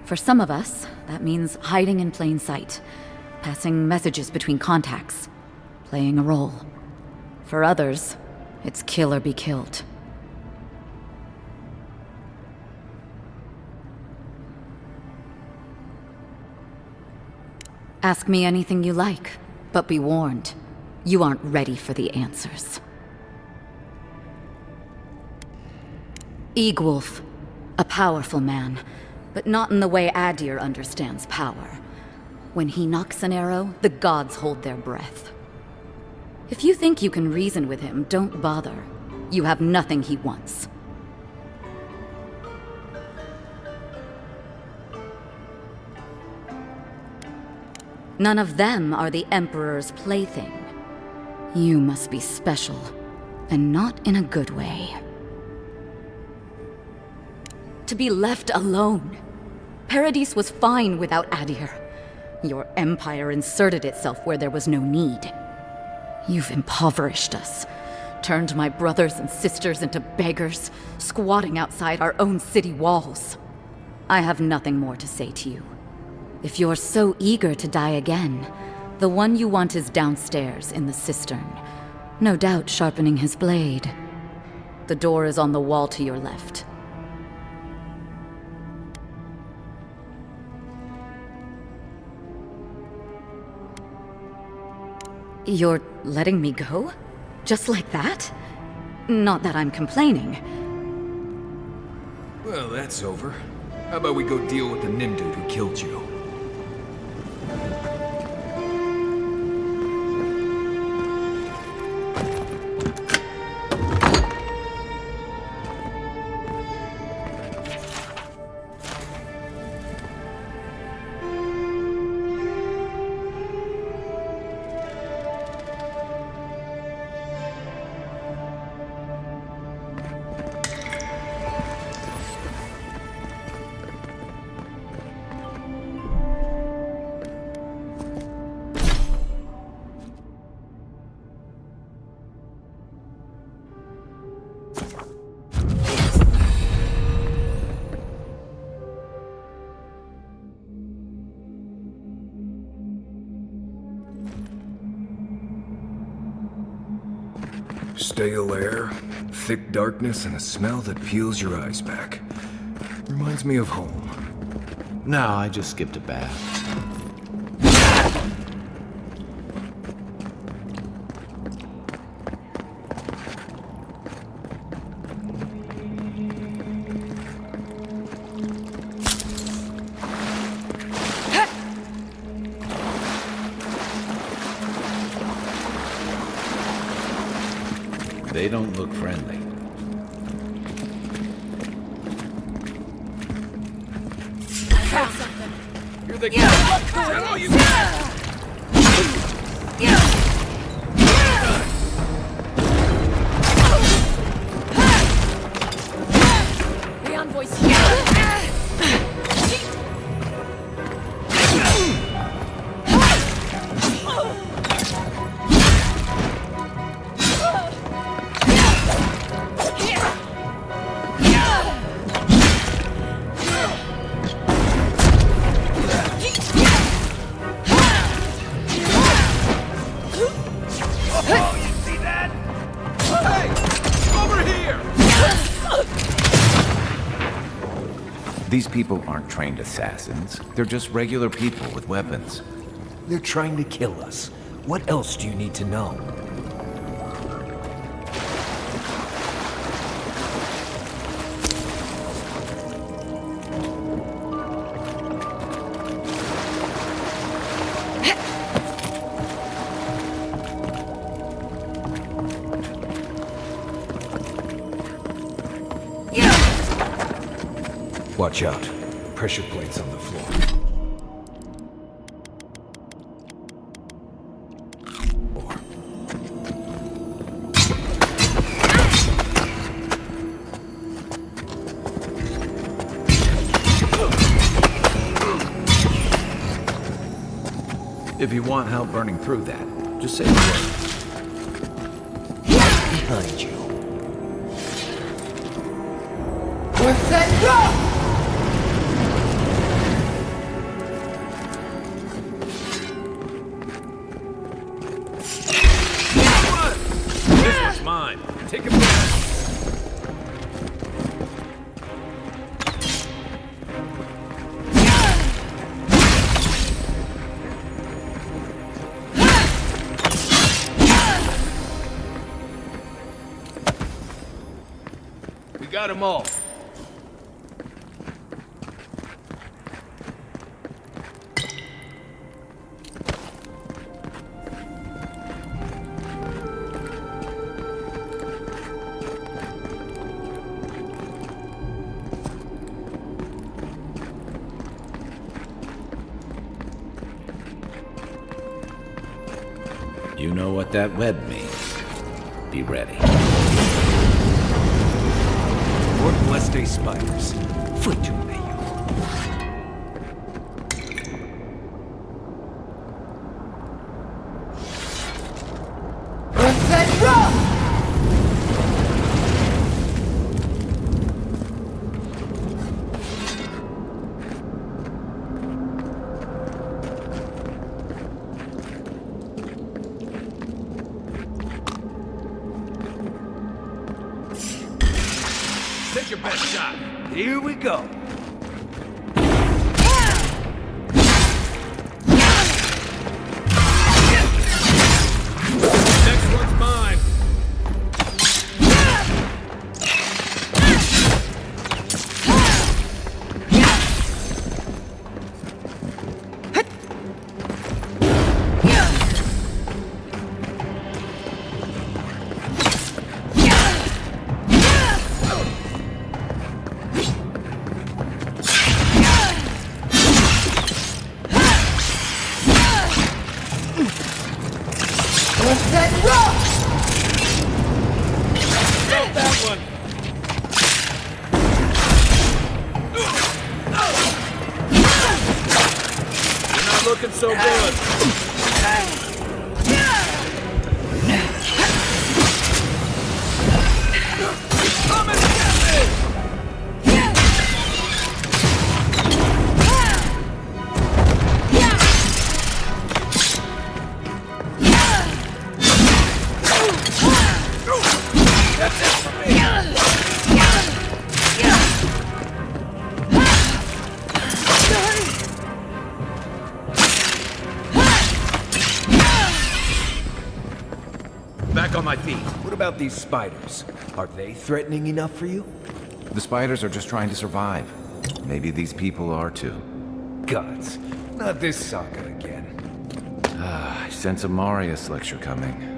Speaker 8: For some of us, that means hiding in plain sight, passing messages between contacts, playing a role. For others, it's kill or be killed. Ask me anything you like. But be warned, you aren't ready for the answers. Eagwolf, a powerful man, but not in the way Adir understands power. When he knocks an arrow, the gods hold their breath. If you think you can reason with him, don't bother. You have nothing he wants. None of them are the Emperor's plaything. You must be special, and not in a good way. To be left alone. Paradis was fine without Adir. Your empire inserted itself where there was no need. You've impoverished us, turned my brothers and sisters into beggars, squatting outside our own city walls. I have nothing more to say to you. If you're so eager to die again, the one you want is downstairs in the cistern, no doubt sharpening his blade. The door is on the wall to your left. You're letting me go? Just like that? Not that I'm complaining.
Speaker 20: Well, that's over. How about we go deal with the Nim dude who killed you? Stale air, thick darkness, and a smell that peels your eyes back. Reminds me of home.
Speaker 2: No, I just skipped a bath. They don't look friendly.
Speaker 20: Here they come! Tell all you got!
Speaker 1: The envoy's here!
Speaker 2: These people aren't trained assassins. They're just regular people with weapons.
Speaker 5: They're trying to kill us. What else do you need to know? Watch out. Pressure plates on the floor.
Speaker 2: If you want help burning through that, just say the word.
Speaker 5: Behind you.
Speaker 1: We're set, go!
Speaker 2: This one's mine. Take it back.
Speaker 5: We got them all.
Speaker 2: You know what that web means. Be ready.
Speaker 5: Or blessed day spiders. Foot may you.
Speaker 1: We're set, go!
Speaker 5: Take your best shot. Here we go.
Speaker 2: Next one's mine.
Speaker 1: We're set, go!
Speaker 2: Stop that one. You're not looking so good. Come and get me! That's it for me!
Speaker 5: Back on my feet. What about these spiders? Are they threatening enough for you?
Speaker 2: The spiders are just trying to survive. Maybe these people are too.
Speaker 5: Gods. Not this saga again.
Speaker 2: I sense a Marius lecture coming.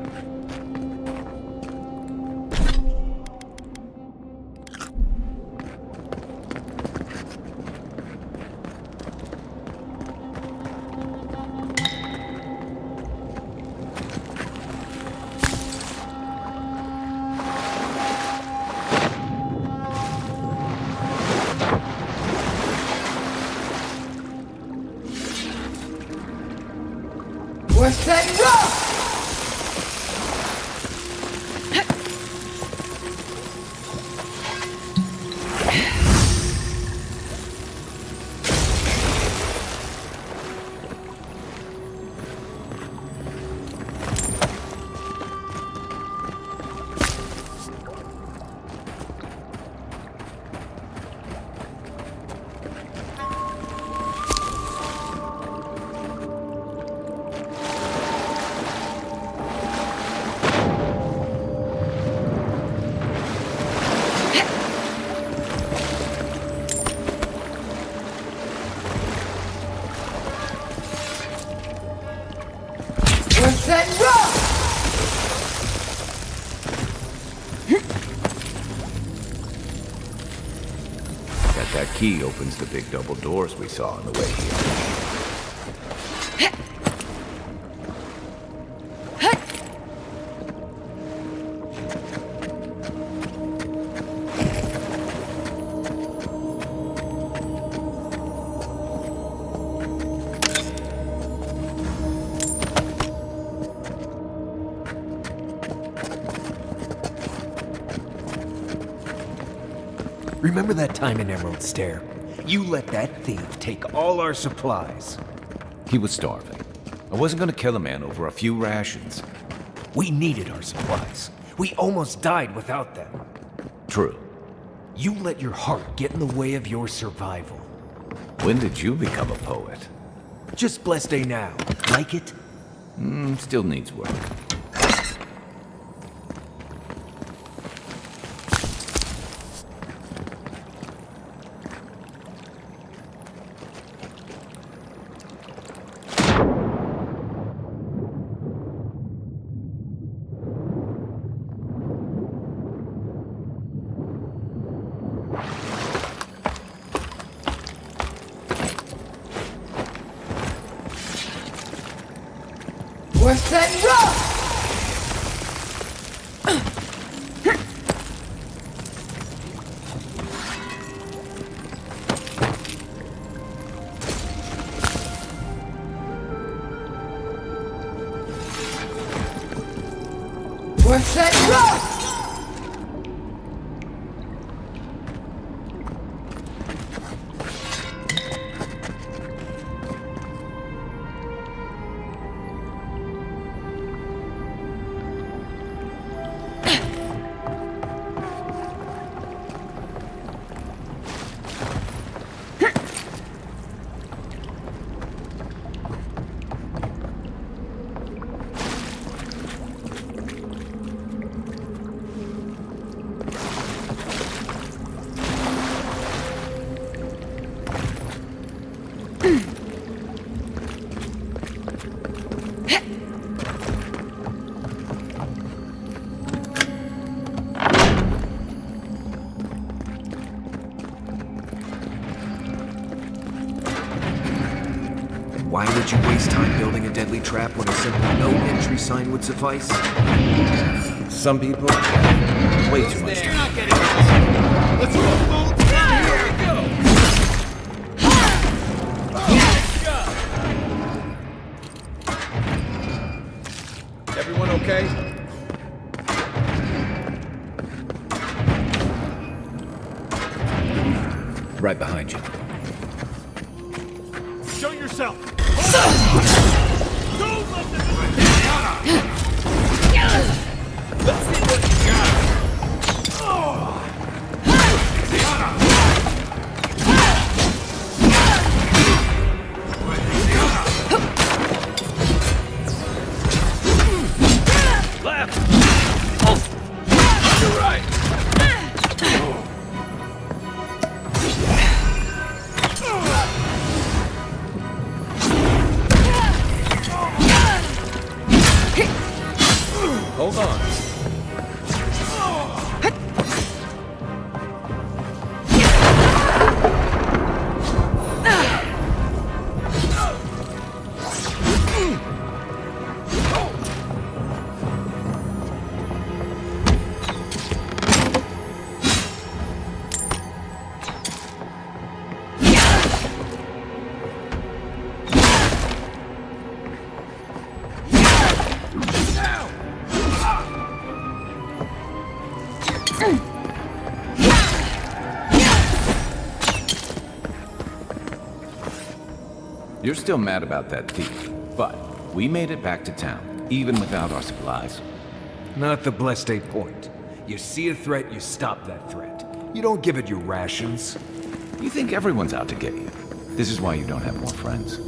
Speaker 1: We're set, go!
Speaker 2: That key opens the big double doors we saw on the way here.
Speaker 5: Remember that time in Emerald Stair? You let that thief take all our supplies.
Speaker 2: He was starving. I wasn't gonna kill a man over a few rations.
Speaker 5: We needed our supplies. We almost died without them.
Speaker 2: True.
Speaker 5: You let your heart get in the way of your survival.
Speaker 2: When did you become a poet?
Speaker 5: Just blessed day now. Like it?
Speaker 2: Still needs work.
Speaker 1: Worse than rock! Worse than rock!
Speaker 5: Why would you waste time building a deadly trap when a simple no entry sign would suffice?
Speaker 2: Some people have way too much time.
Speaker 1: You're not getting this. Let's roll both. Here we go.
Speaker 2: Everyone okay? Right behind you.
Speaker 18: Show yourself!
Speaker 1: Let's see what you got.
Speaker 18: Left!
Speaker 1: You're right.
Speaker 2: Hold on. You're still mad about that thief, but we made it back to town, even without our supplies.
Speaker 5: Not the blessed day point. You see a threat, you stop that threat. You don't give it your rations.
Speaker 2: You think everyone's out to get you. This is why you don't have more friends.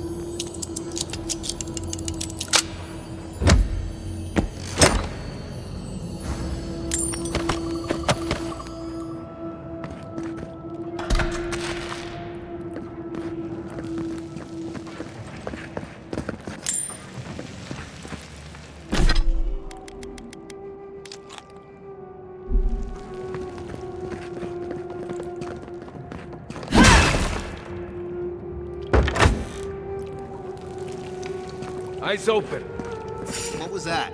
Speaker 20: Eyes open.
Speaker 14: What was that?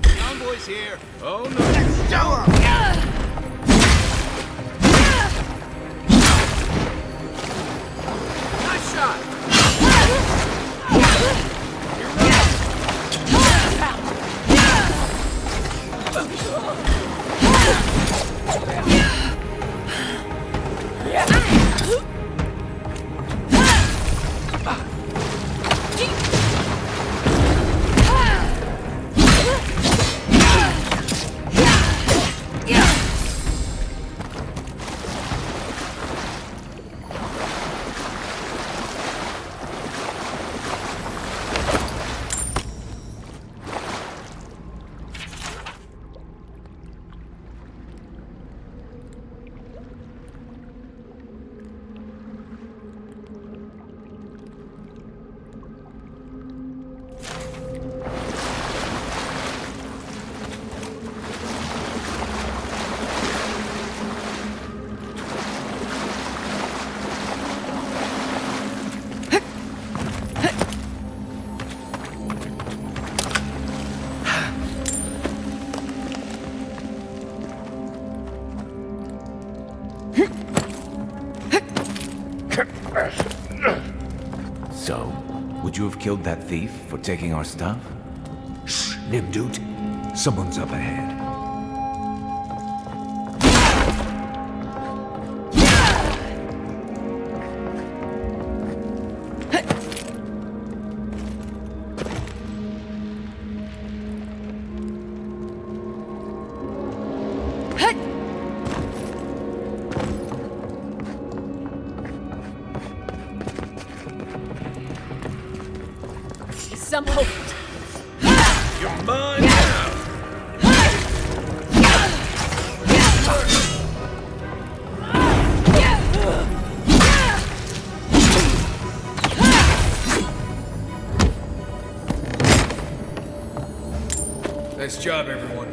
Speaker 14: Convoy's here.
Speaker 20: Oh no. Let's show 'em! Nice shot!
Speaker 2: So, would you have killed that thief for taking our stuff?
Speaker 5: Shh, Nimdut. Someone's up ahead.
Speaker 4: Some hope.
Speaker 20: You're mine now. Nice job, everyone.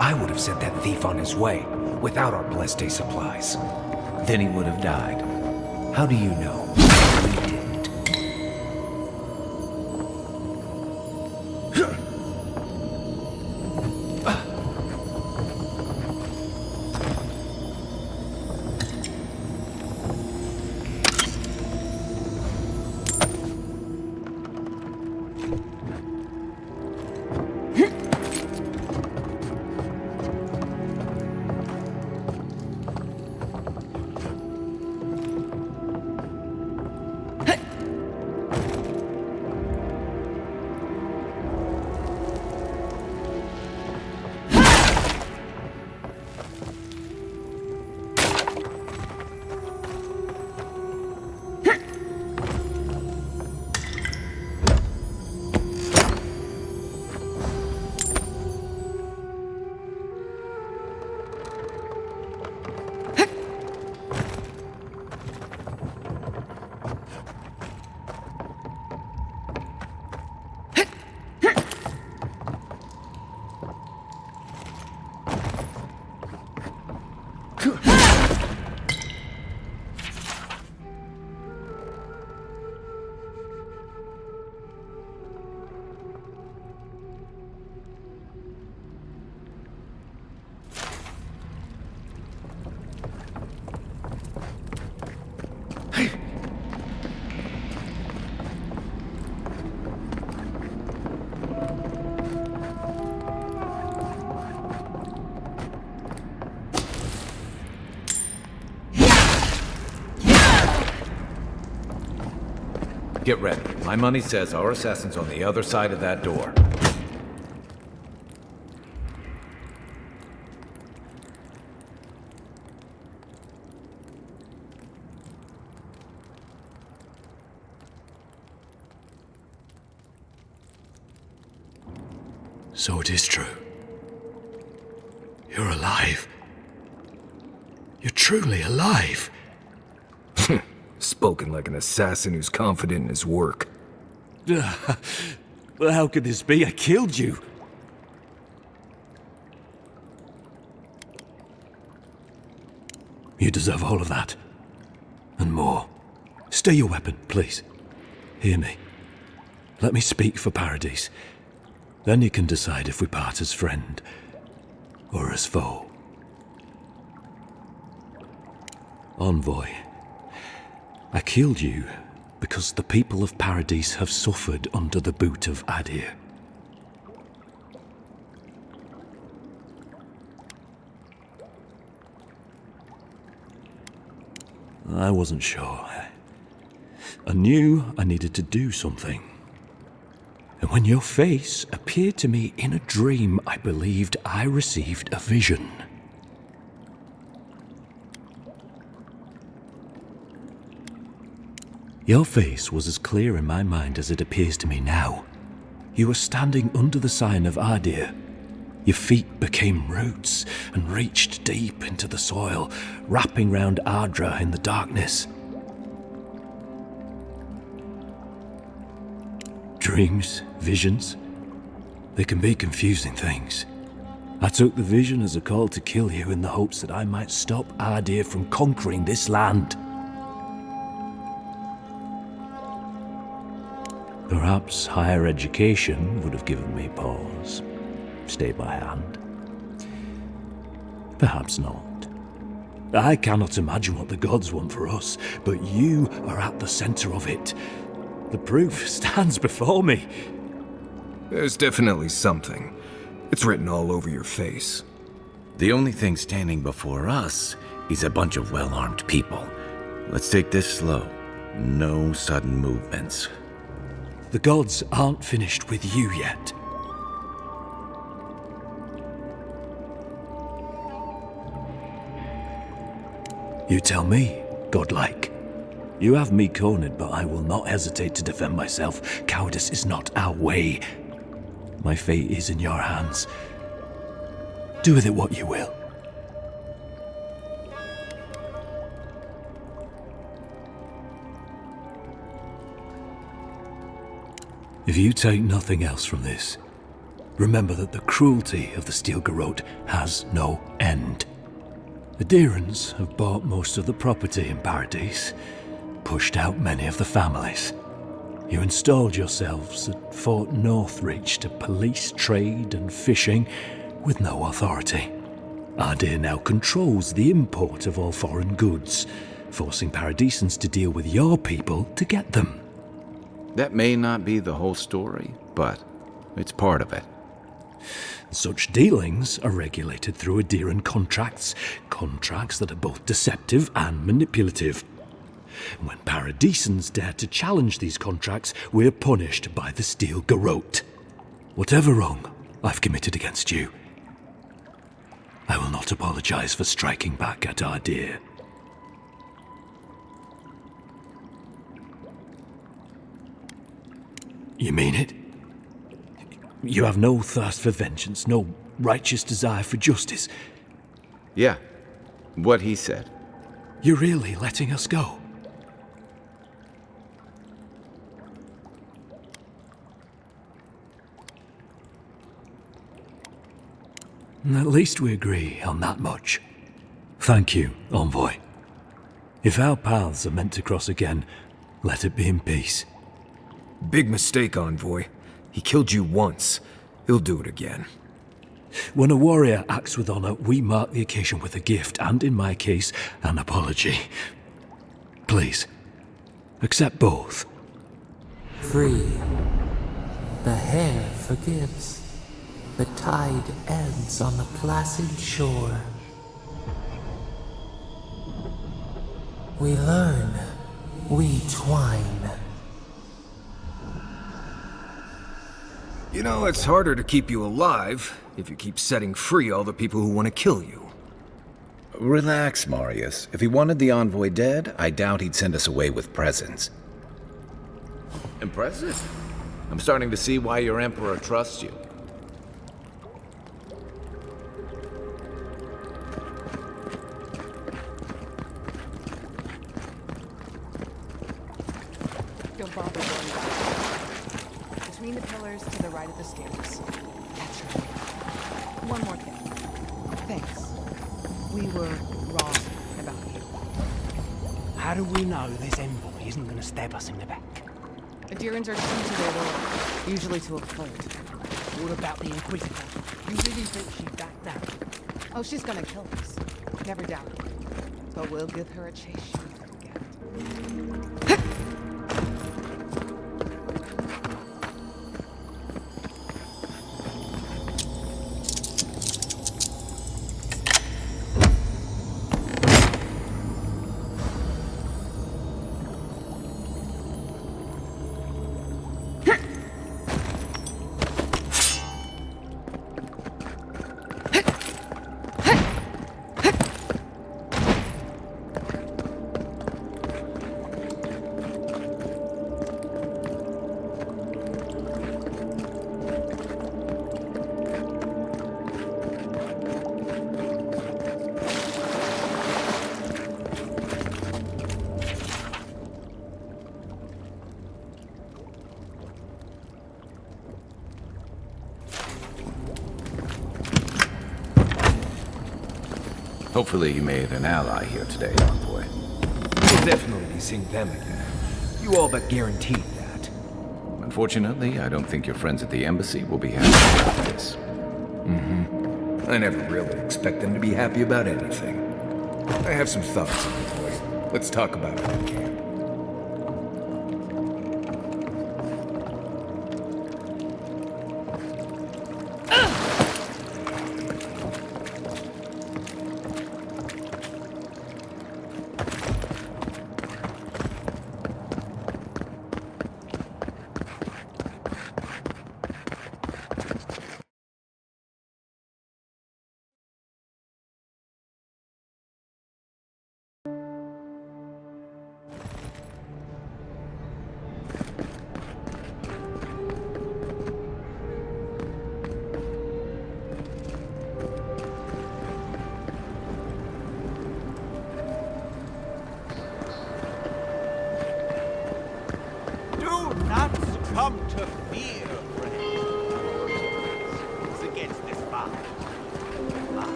Speaker 5: I would have sent that thief on his way without our blessed day supplies.
Speaker 2: Then he would have died. How do you know?
Speaker 5: We didn't.
Speaker 2: Get ready. My money says our assassin's on the other side of that door.
Speaker 9: So it is true. You're alive. You're truly alive.
Speaker 20: Spoken like an assassin who's confident in his work.
Speaker 9: Well, how could this be? I killed you. You deserve all of that. And more. Stay your weapon, please. Hear me. Let me speak for Paradise. Then you can decide if we part as friend or as foe. Envoy, I killed you because the people of Paradise have suffered under the boot of Adir. I wasn't sure. I knew I needed to do something. And when your face appeared to me in a dream, I believed I received a vision. Your face was as clear in my mind as it appears to me now. You were standing under the sign of Adir. Your feet became roots and reached deep into the soil, wrapping round Ardra in the darkness. Dreams, visions, they can be confusing things. I took the vision as a call to kill you in the hopes that I might stop Adir from conquering this land. Perhaps higher education would have given me pause, stayed my hand. Perhaps not. I cannot imagine what the gods want for us, but you are at the center of it. The proof stands before me.
Speaker 20: There's definitely something. It's written all over your face.
Speaker 2: The only thing standing before us is a bunch of well-armed people. Let's take this slow. No sudden movements.
Speaker 9: The gods aren't finished with you yet. You tell me, godlike. You have me cornered, but I will not hesitate to defend myself. Cowardice is not our way. My fate is in your hands. Do with it what you will. If you take nothing else from this, remember that the cruelty of the Steel Garrote has no end. The Adirans have bought most of the property in Paradise, pushed out many of the families. You installed yourselves at Fort Northreach to police trade and fishing with no authority. Adir now controls the import of all foreign goods, forcing Paradisans to deal with your people to get them.
Speaker 2: That may not be the whole story, but it's part of it.
Speaker 9: Such dealings are regulated through Adiran contracts that are both deceptive and manipulative. When Paradisans dare to challenge these contracts, we're punished by the Steel Garrote. Whatever wrong I've committed against you, I will not apologize for striking back at Adir. You mean it? You have no thirst for vengeance, no righteous desire for justice?
Speaker 2: Yeah, what he said.
Speaker 9: You're really letting us go? At least we agree on that much. Thank you, Envoy. If our paths are meant to cross again, let it be in peace.
Speaker 20: Big mistake, Envoy. He killed you once. He'll do it again.
Speaker 9: When a warrior acts with honor, we mark the occasion with a gift, and in my case, an apology. Please, accept both.
Speaker 16: Free. The hair forgives. The tide ebbs on the placid shore. We learn. We twine.
Speaker 20: You know, it's harder to keep you alive if you keep setting free all the people who want to kill you.
Speaker 2: Relax, Marius. If he wanted the envoy dead, I doubt he'd send us away with presents. Impressive. I'm starting to see why your emperor trusts you.
Speaker 10: bother going back. Between the pillars to the right of the stairs. Catch her. One more thing. Thanks. We were wrong about you.
Speaker 6: How do we know this envoy isn't going to stab us in the back?
Speaker 10: Adherents are true to their word, usually to a fault.
Speaker 6: What about the Inquisitor? You really think she'd back down?
Speaker 10: Oh, she's gonna kill us. Never doubt it. But we'll give her a chase she'll forget.
Speaker 2: Hopefully you made an ally here today, envoy.
Speaker 5: We'll definitely be seeing them again. You all but guaranteed that.
Speaker 2: Unfortunately, I don't think your friends at the embassy will be happy about this.
Speaker 5: Mm-hmm. I never really expect them to be happy about anything. I have some thoughts on it, boy. Let's talk about it in camp.
Speaker 18: Come to fear, friends. It's against this path.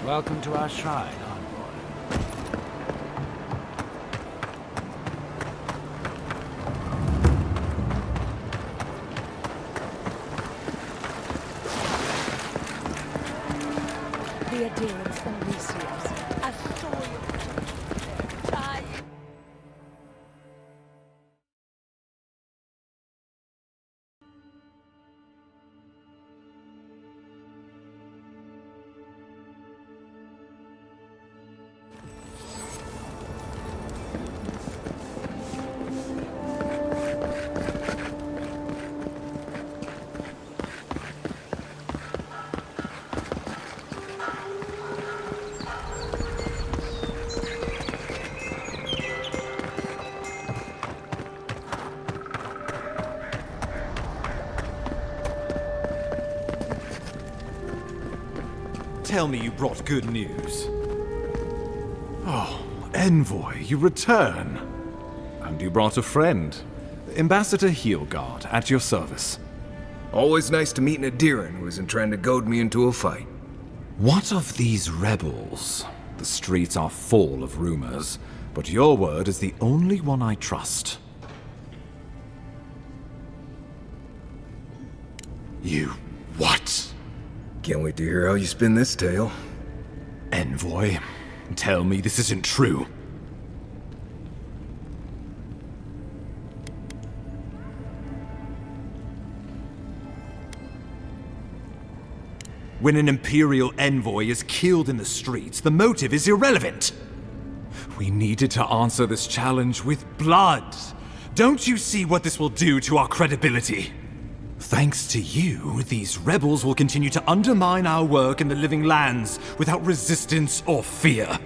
Speaker 6: Welcome to our shrine, envoy.
Speaker 1: The adherents from Lucius, a story of time.
Speaker 15: Tell me you brought good news. Oh, envoy, you return. And you brought a friend. Ambassador Heelguard, at your service.
Speaker 20: Always nice to meet an adherent who isn't trying to goad me into a fight.
Speaker 15: What of these rebels? The streets are full of rumors, but your word is the only one I trust. You what?
Speaker 20: Can't wait to hear how you spin this tale.
Speaker 15: Envoy, tell me this isn't true. When an Imperial envoy is killed in the streets, the motive is irrelevant. We needed to answer this challenge with blood. Don't you see what this will do to our credibility? Thanks to you, these rebels will continue to undermine our work in the Living Lands without resistance or fear.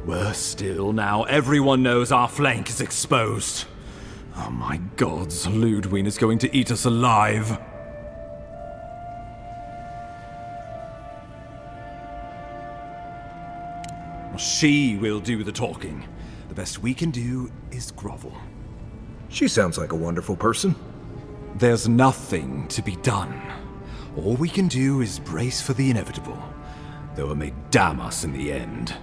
Speaker 15: Worse still, now everyone knows our flank is exposed. Oh my gods, Ludwig is going to eat us alive. She will do the talking. The best we can do is grovel.
Speaker 20: She sounds like a wonderful person.
Speaker 15: There's nothing to be done. All we can do is brace for the inevitable, though it may damn us in the end.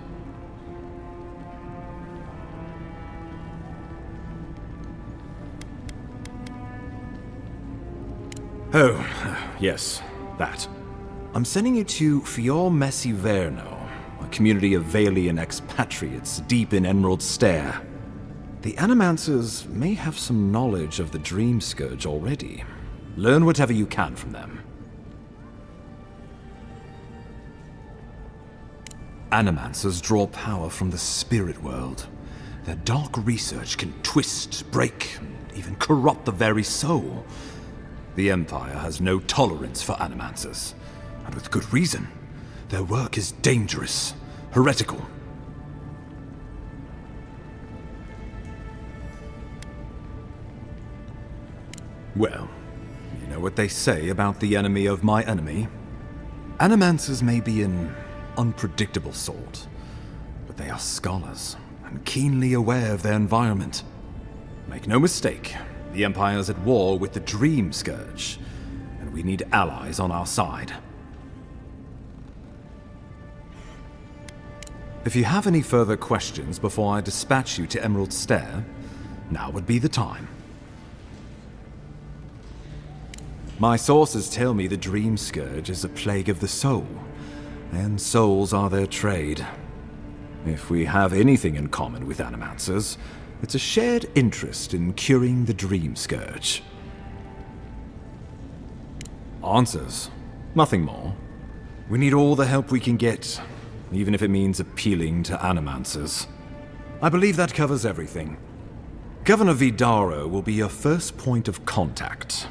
Speaker 15: Oh, yes, that. I'm sending you to Fior Messiverno, a community of Valian expatriates deep in Emerald Stair. The Animancers may have some knowledge of the Dream Scourge already. Learn whatever you can from them. Animancers draw power from the spirit world. Their dark research can twist, break, and even corrupt the very soul. The Empire has no tolerance for Animancers, and with good reason. Their work is dangerous, heretical. Well, you know what they say about the enemy of my enemy? Animancers may be an unpredictable sort, but they are scholars and keenly aware of their environment. Make no mistake, the Empire's at war with the Dream Scourge, and we need allies on our side. If you have any further questions before I dispatch you to Emerald Stair, now would be the time. My sources tell me the Dream Scourge is a plague of the soul, and souls are their trade. If we have anything in common with Animancers, it's a shared interest in curing the Dream Scourge. Answers. Nothing more. We need all the help we can get, even if it means appealing to Animancers. I believe that covers everything. Governor Vidaro will be your first point of contact.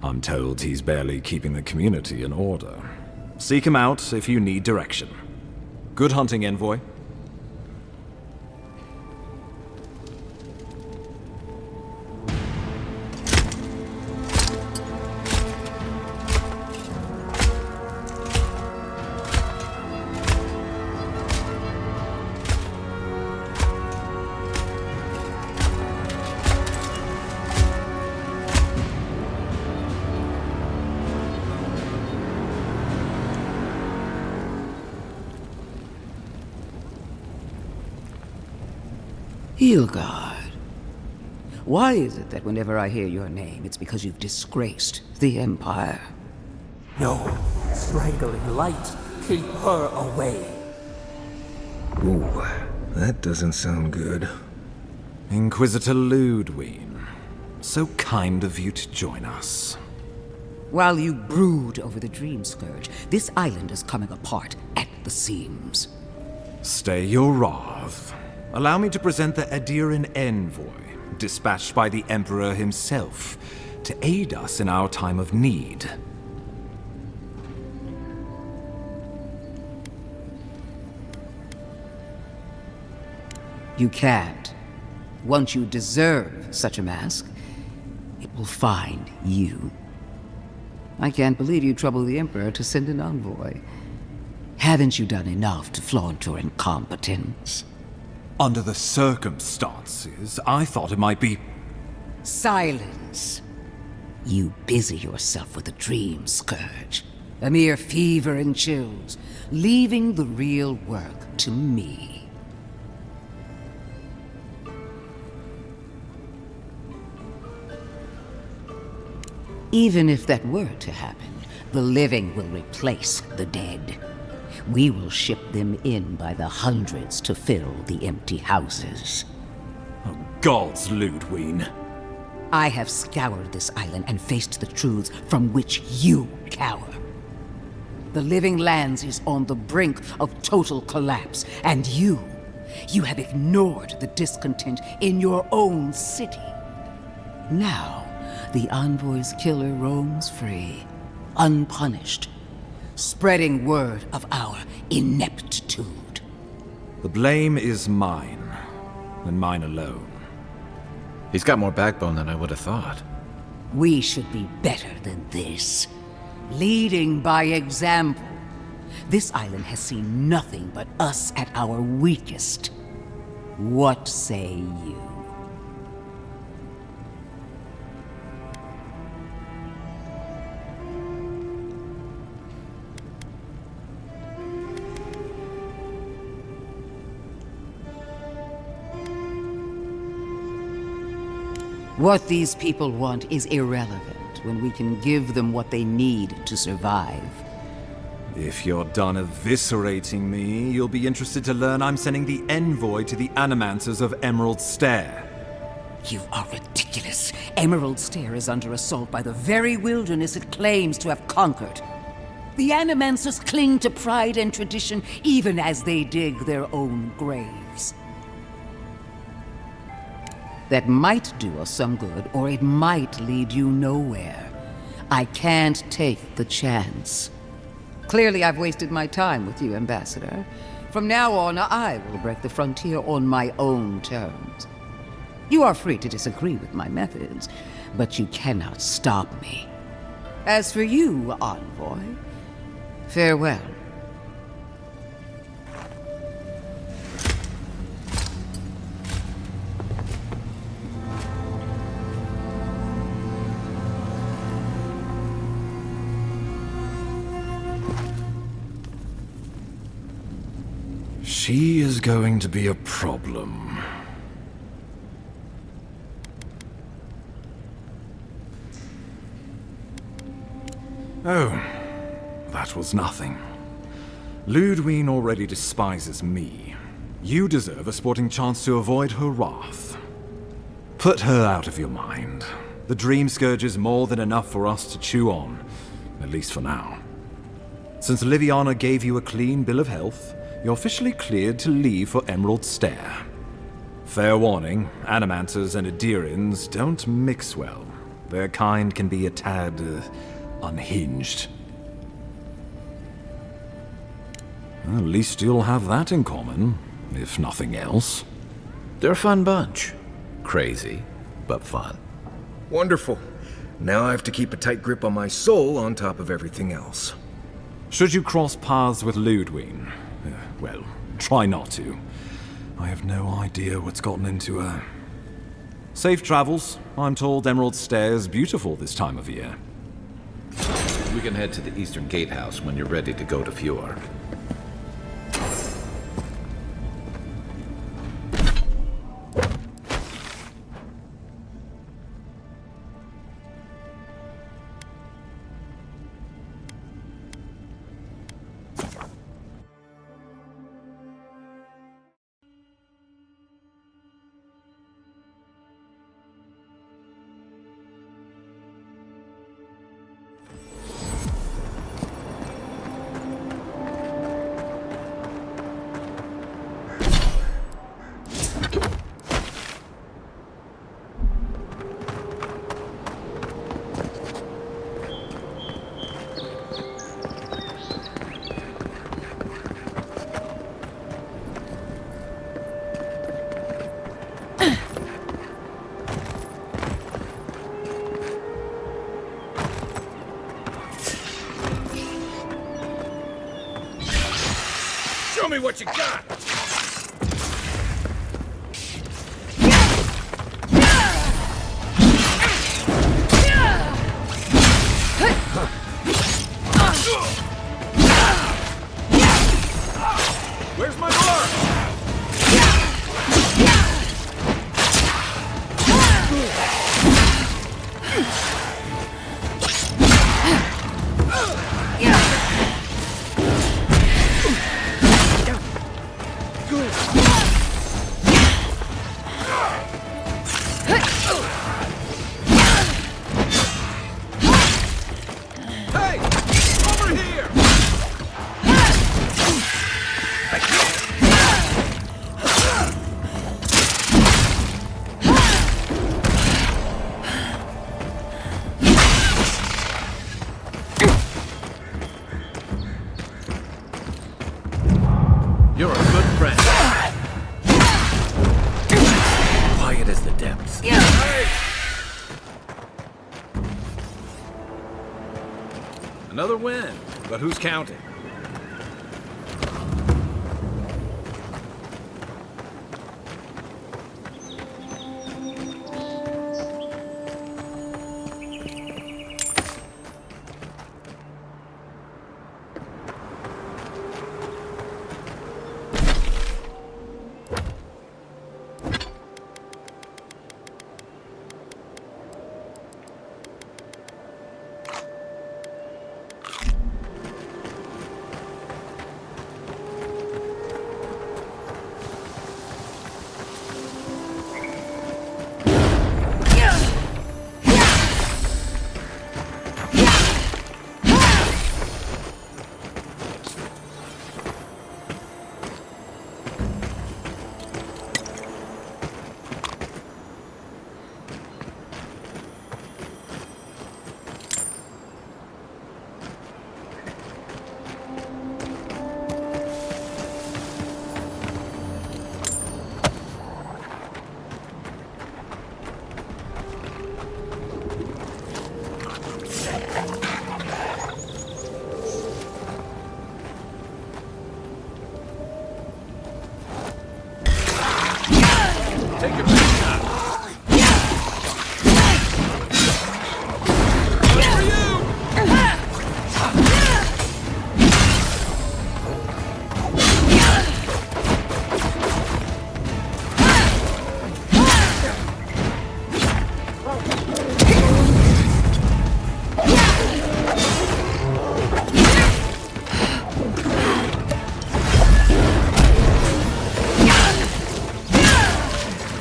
Speaker 15: I'm told he's barely keeping the community in order. Seek him out if you need direction. Good hunting, Envoy.
Speaker 11: Hilgard. Why is it that whenever I hear your name, it's because you've disgraced the Empire?
Speaker 16: No, strangling light. Keep her away.
Speaker 20: Ooh, that doesn't sound good.
Speaker 15: Inquisitor Ludwig, so kind of you to join us.
Speaker 11: While you brood over the Dream Scourge, this island is coming apart at the seams.
Speaker 15: Stay your wrath. Allow me to present the Adiran Envoy, dispatched by the Emperor himself, to aid us in our time of need.
Speaker 11: You can't. Once you deserve such a mask, it will find you. I can't believe you troubled the Emperor to send an envoy. Haven't you done enough to flaunt your incompetence?
Speaker 15: Under the circumstances, I thought it might be...
Speaker 11: Silence. You busy yourself with the Dream Scourge. A mere fever and chills, leaving the real work to me. Even if that were to happen, the living will replace the dead. We will ship them in by the hundreds to fill the empty houses.
Speaker 15: Oh, gods, Ludwig.
Speaker 11: I have scoured this island and faced the truths from which you cower. The Living Lands is on the brink of total collapse, and you have ignored the discontent in your own city. Now, the Envoy's killer roams free, unpunished, spreading word of our ineptitude.
Speaker 15: The blame is mine, and mine alone.
Speaker 2: He's got more backbone than I would have thought.
Speaker 11: We should be better than this. Leading by example. This island has seen nothing but us at our weakest. What say you? What these people want is irrelevant when we can give them what they need to survive.
Speaker 15: If you're done eviscerating me, you'll be interested to learn I'm sending the envoy to the Animancers of Emerald Stair.
Speaker 11: You are ridiculous. Emerald Stair is under assault by the very wilderness it claims to have conquered. The Animancers cling to pride and tradition even as they dig their own graves. That might do us some good, or it might lead you nowhere. I can't take the chance. Clearly, I've wasted my time with you, Ambassador. From now on, I will break the frontier on my own terms. You are free to disagree with my methods, but you cannot stop me. As for you, Envoy, farewell.
Speaker 15: She is going to be a problem. Oh, that was nothing. Ludwine already despises me. You deserve a sporting chance to avoid her wrath. Put her out of your mind. The Dream Scourge is more than enough for us to chew on, at least for now. Since Liviana gave you a clean bill of health, you're officially cleared to leave for Emerald Stair. Fair warning, Animancers and Adirians don't mix well. Their kind can be a tad unhinged. Well, at least you'll have that in common, if nothing else.
Speaker 2: They're a fun bunch. Crazy, but fun.
Speaker 20: Wonderful. Now I have to keep a tight grip on my soul on top of everything else.
Speaker 15: Should you cross paths with Ludwine, well, try not to. I have no idea what's gotten into her. Safe travels. I'm told Emerald Stair is beautiful this time of year.
Speaker 2: We can head to the Eastern Gatehouse when you're ready to go to Fjord.
Speaker 19: Show me what you got! Where's my bar?
Speaker 2: You're a good friend. Quiet as the depths. Another win, but who's counting?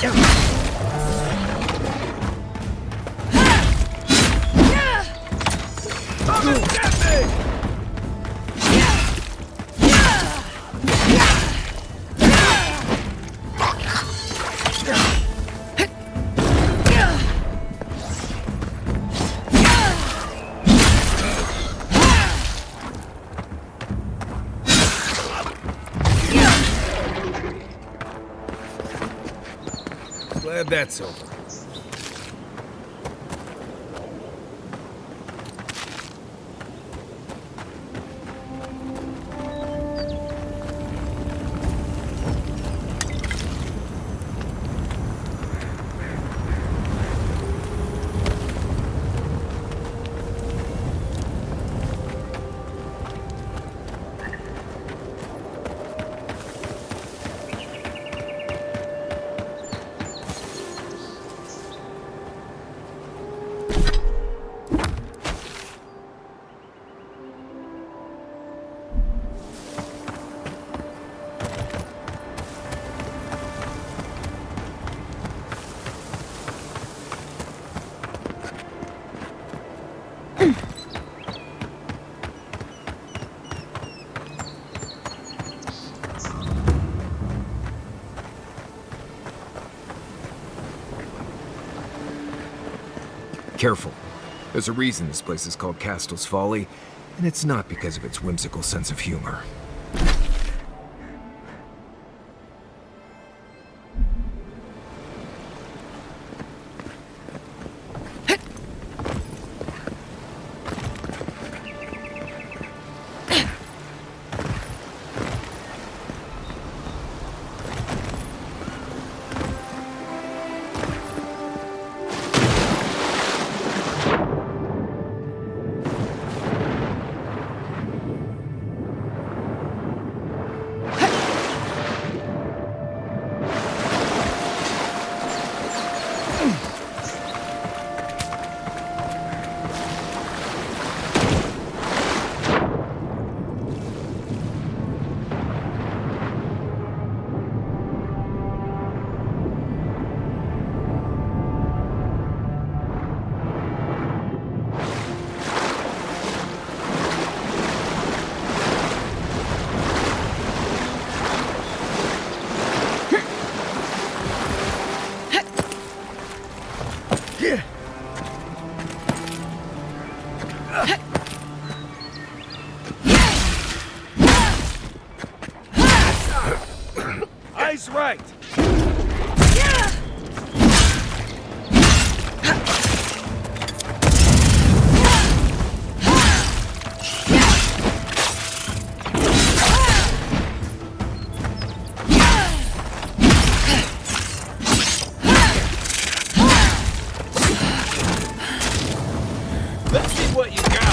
Speaker 12: Come and get me!
Speaker 20: Glad that's over. Careful. There's a reason this place is called Castel's Folly, and it's not because of its whimsical sense of humor.
Speaker 12: Eyes right. Let's see what you got.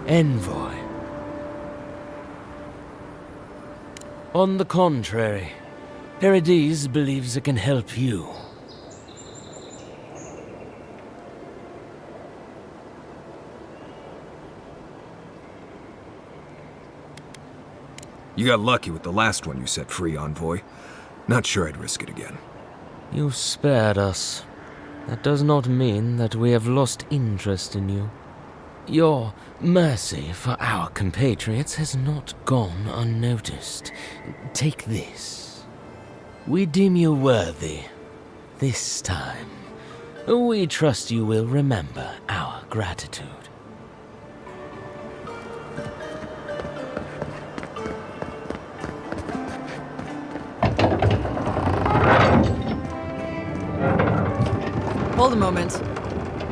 Speaker 17: Envoy. On the contrary, Paradise believes it can help you.
Speaker 20: You got lucky with the last one you set free, Envoy. Not sure I'd risk it again.
Speaker 17: You spared us. That does not mean that we have lost interest in you. Your mercy for our compatriots has not gone unnoticed. Take this. We deem you worthy, this time, We trust you will remember our gratitude.
Speaker 21: Hold a moment.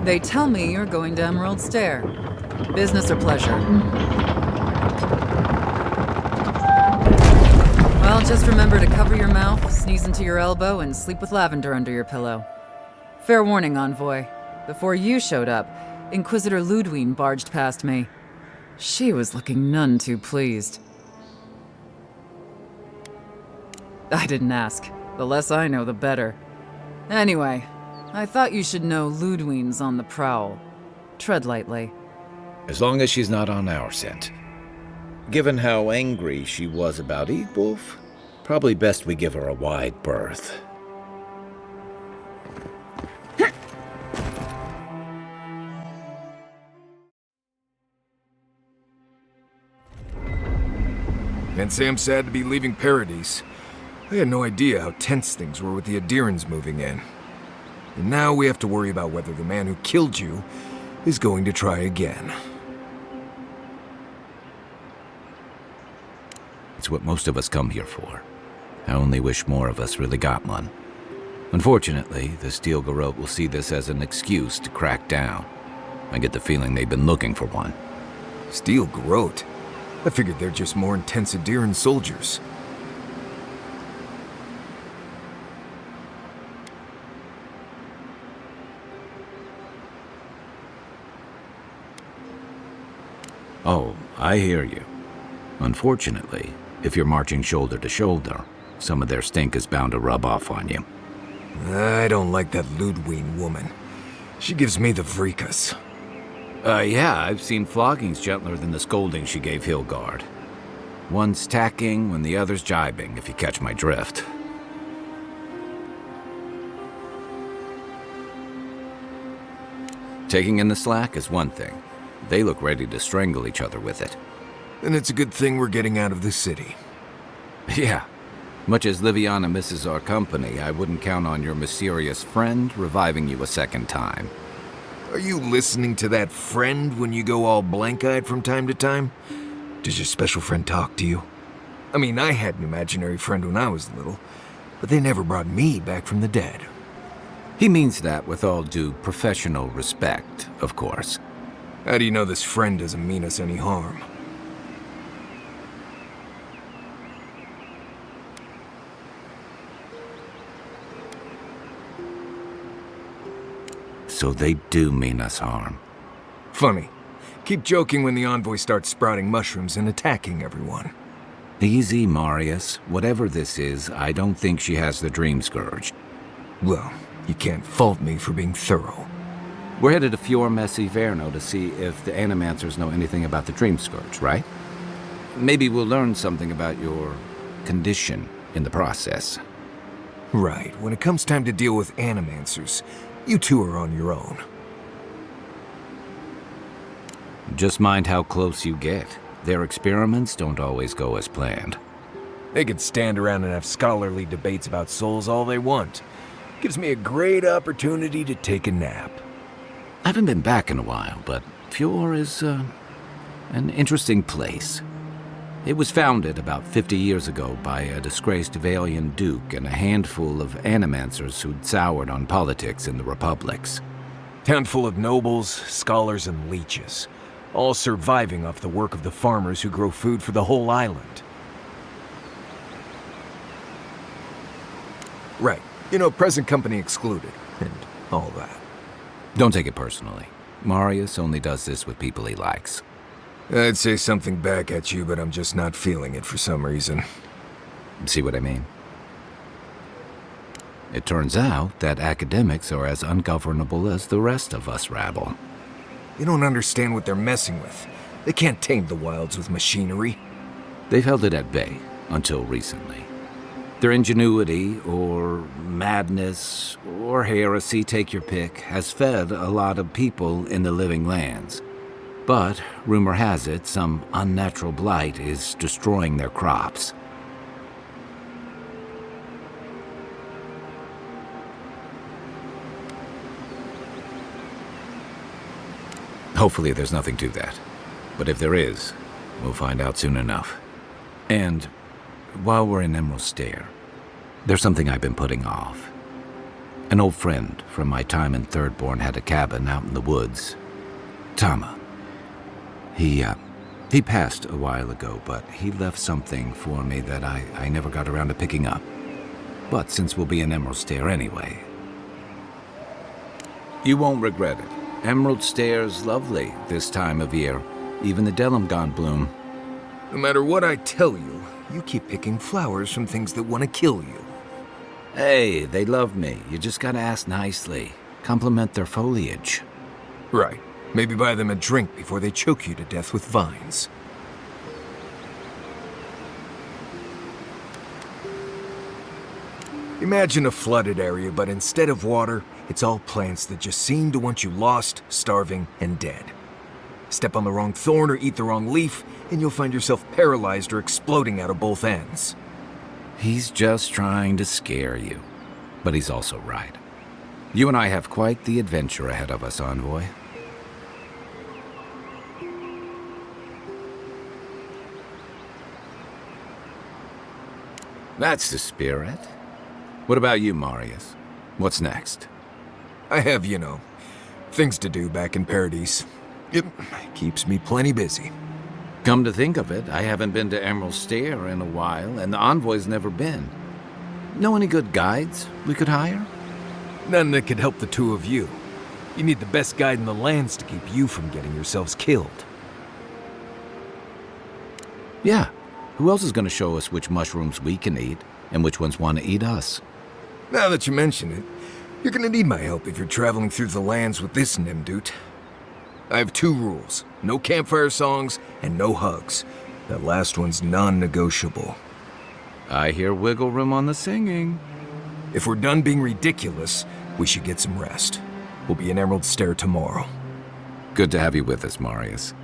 Speaker 21: They tell me you're going to Emerald Stair. Business or pleasure? Well, just remember to cover your mouth, sneeze into your elbow, and sleep with lavender under your pillow. Fair warning, Envoy. Before you showed up, Inquisitor Ludwine barged past me. She was looking none too pleased. I didn't ask. The less I know, the better. Anyway, I thought you should know Ludwine's on the prowl. Tread lightly.
Speaker 2: As long as she's not on our scent. Given how angry she was about Wolf, probably best we give her a wide berth.
Speaker 20: Can't say I'm sad to be leaving Paradise. I had no idea how tense things were with the Adirans moving in. And now we have to worry about whether the man who killed you is going to try again.
Speaker 2: It's what most of us come here for. I only wish more of us really got one. Unfortunately, the Steel Garrote will see this as an excuse to crack down. I get the feeling they've been looking for one.
Speaker 20: Steel Garrote? I figured they're just more intense Adiran soldiers.
Speaker 2: Oh, I hear you. Unfortunately, if you're marching shoulder to shoulder, some of their stink is bound to rub off on you.
Speaker 20: I don't like that Ludwine woman. She gives me the vrikas.
Speaker 2: Yeah, I've seen floggings gentler than the scolding she gave Hilgard. One's tacking when the other's jibing, if you catch my drift. Taking in the slack is one thing. They look ready to strangle each other with it.
Speaker 20: And it's a good thing we're getting out of the city.
Speaker 2: Yeah. Much as Liviana misses our company, I wouldn't count on your mysterious friend reviving you a second time.
Speaker 20: Are you listening to that friend when you go all blank-eyed from time to time? Does your special friend talk to you? I mean, I had an imaginary friend when I was little, but they never brought me back from the dead.
Speaker 2: He means that with all due professional respect, of course.
Speaker 20: How do you know this friend doesn't mean us any harm?
Speaker 2: So they do mean us harm.
Speaker 20: Funny. Keep joking when the envoy starts sprouting mushrooms and attacking everyone.
Speaker 2: Easy, Marius. Whatever this is, I don't think she has the Dream Scourge.
Speaker 20: Well, you can't fault me for being thorough.
Speaker 2: We're headed to Fior Messi Verno to see if the Animancers know anything about the Dream Scourge, right? Maybe we'll learn something about your condition in the process.
Speaker 20: Right. When it comes time to deal with Animancers, you two are on your own.
Speaker 2: Just mind how close you get. Their experiments don't always go as planned.
Speaker 20: They could stand around and have scholarly debates about souls all they want. Gives me a great opportunity to take a nap.
Speaker 2: I haven't been back in a while, but Fior is an interesting place. It was founded about 50 years ago by a disgraced Valian duke and a handful of Animancers who'd soured on politics in the republics.
Speaker 20: Town full of nobles, scholars, and leeches, all surviving off the work of the farmers who grow food for the whole island. Right. You know, present company excluded, and all that.
Speaker 2: Don't take it personally. Marius only does this with people he likes.
Speaker 20: I'd say something back at you, but I'm just not feeling it for some reason.
Speaker 2: See what I mean? It turns out that academics are as ungovernable as the rest of us rabble.
Speaker 20: You don't understand what they're messing with. They can't tame the wilds with machinery.
Speaker 2: They've held it at bay, until recently. Their ingenuity, or madness, or heresy, take your pick, has fed a lot of people in the living lands. But, rumor has it, some unnatural blight is destroying their crops. Hopefully there's nothing to that. But if there is, we'll find out soon enough. And while we're in Emerald Stair, there's something I've been putting off. An old friend from my time in Thirdborn had a cabin out in the woods. Tama. He passed a while ago, but he left something for me that I never got around to picking up. But since we'll be in Emerald Stair anyway... You won't regret it. Emerald Stair's lovely this time of year. Even the Delimgon bloom.
Speaker 20: No matter what I tell you, you keep picking flowers from things that want to kill you.
Speaker 2: Hey, they love me. You just gotta ask nicely. Compliment their foliage.
Speaker 20: Right. Maybe buy them a drink before they choke you to death with vines. Imagine a flooded area, but instead of water, it's all plants that just seem to want you lost, starving, and dead. Step on the wrong thorn or eat the wrong leaf, and you'll find yourself paralyzed or exploding out of both ends.
Speaker 2: He's just trying to scare you. But he's also right. You and I have quite the adventure ahead of us, Envoy. That's the spirit. What about you, Marius? What's next?
Speaker 20: I have, things to do back in Paradise. It keeps me plenty busy.
Speaker 2: Come to think of it, I haven't been to Emerald Stair in a while, and the Envoy's never been. Know any good guides we could hire?
Speaker 20: None that could help the two of you. You need the best guide in the lands to keep you from getting yourselves killed.
Speaker 2: Yeah. Who else is going to show us which mushrooms we can eat, and which ones want to eat us?
Speaker 20: Now that you mention it, you're going to need my help if you're traveling through the lands with this Nimdut. I have 2 rules. No campfire songs, and no hugs. That last one's non-negotiable.
Speaker 2: I hear wiggle room on the singing.
Speaker 20: If we're done being ridiculous, we should get some rest. We'll be in Emerald Stair tomorrow.
Speaker 2: Good to have you with us, Marius.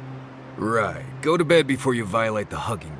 Speaker 20: Right. Go to bed before you violate the hugging rule.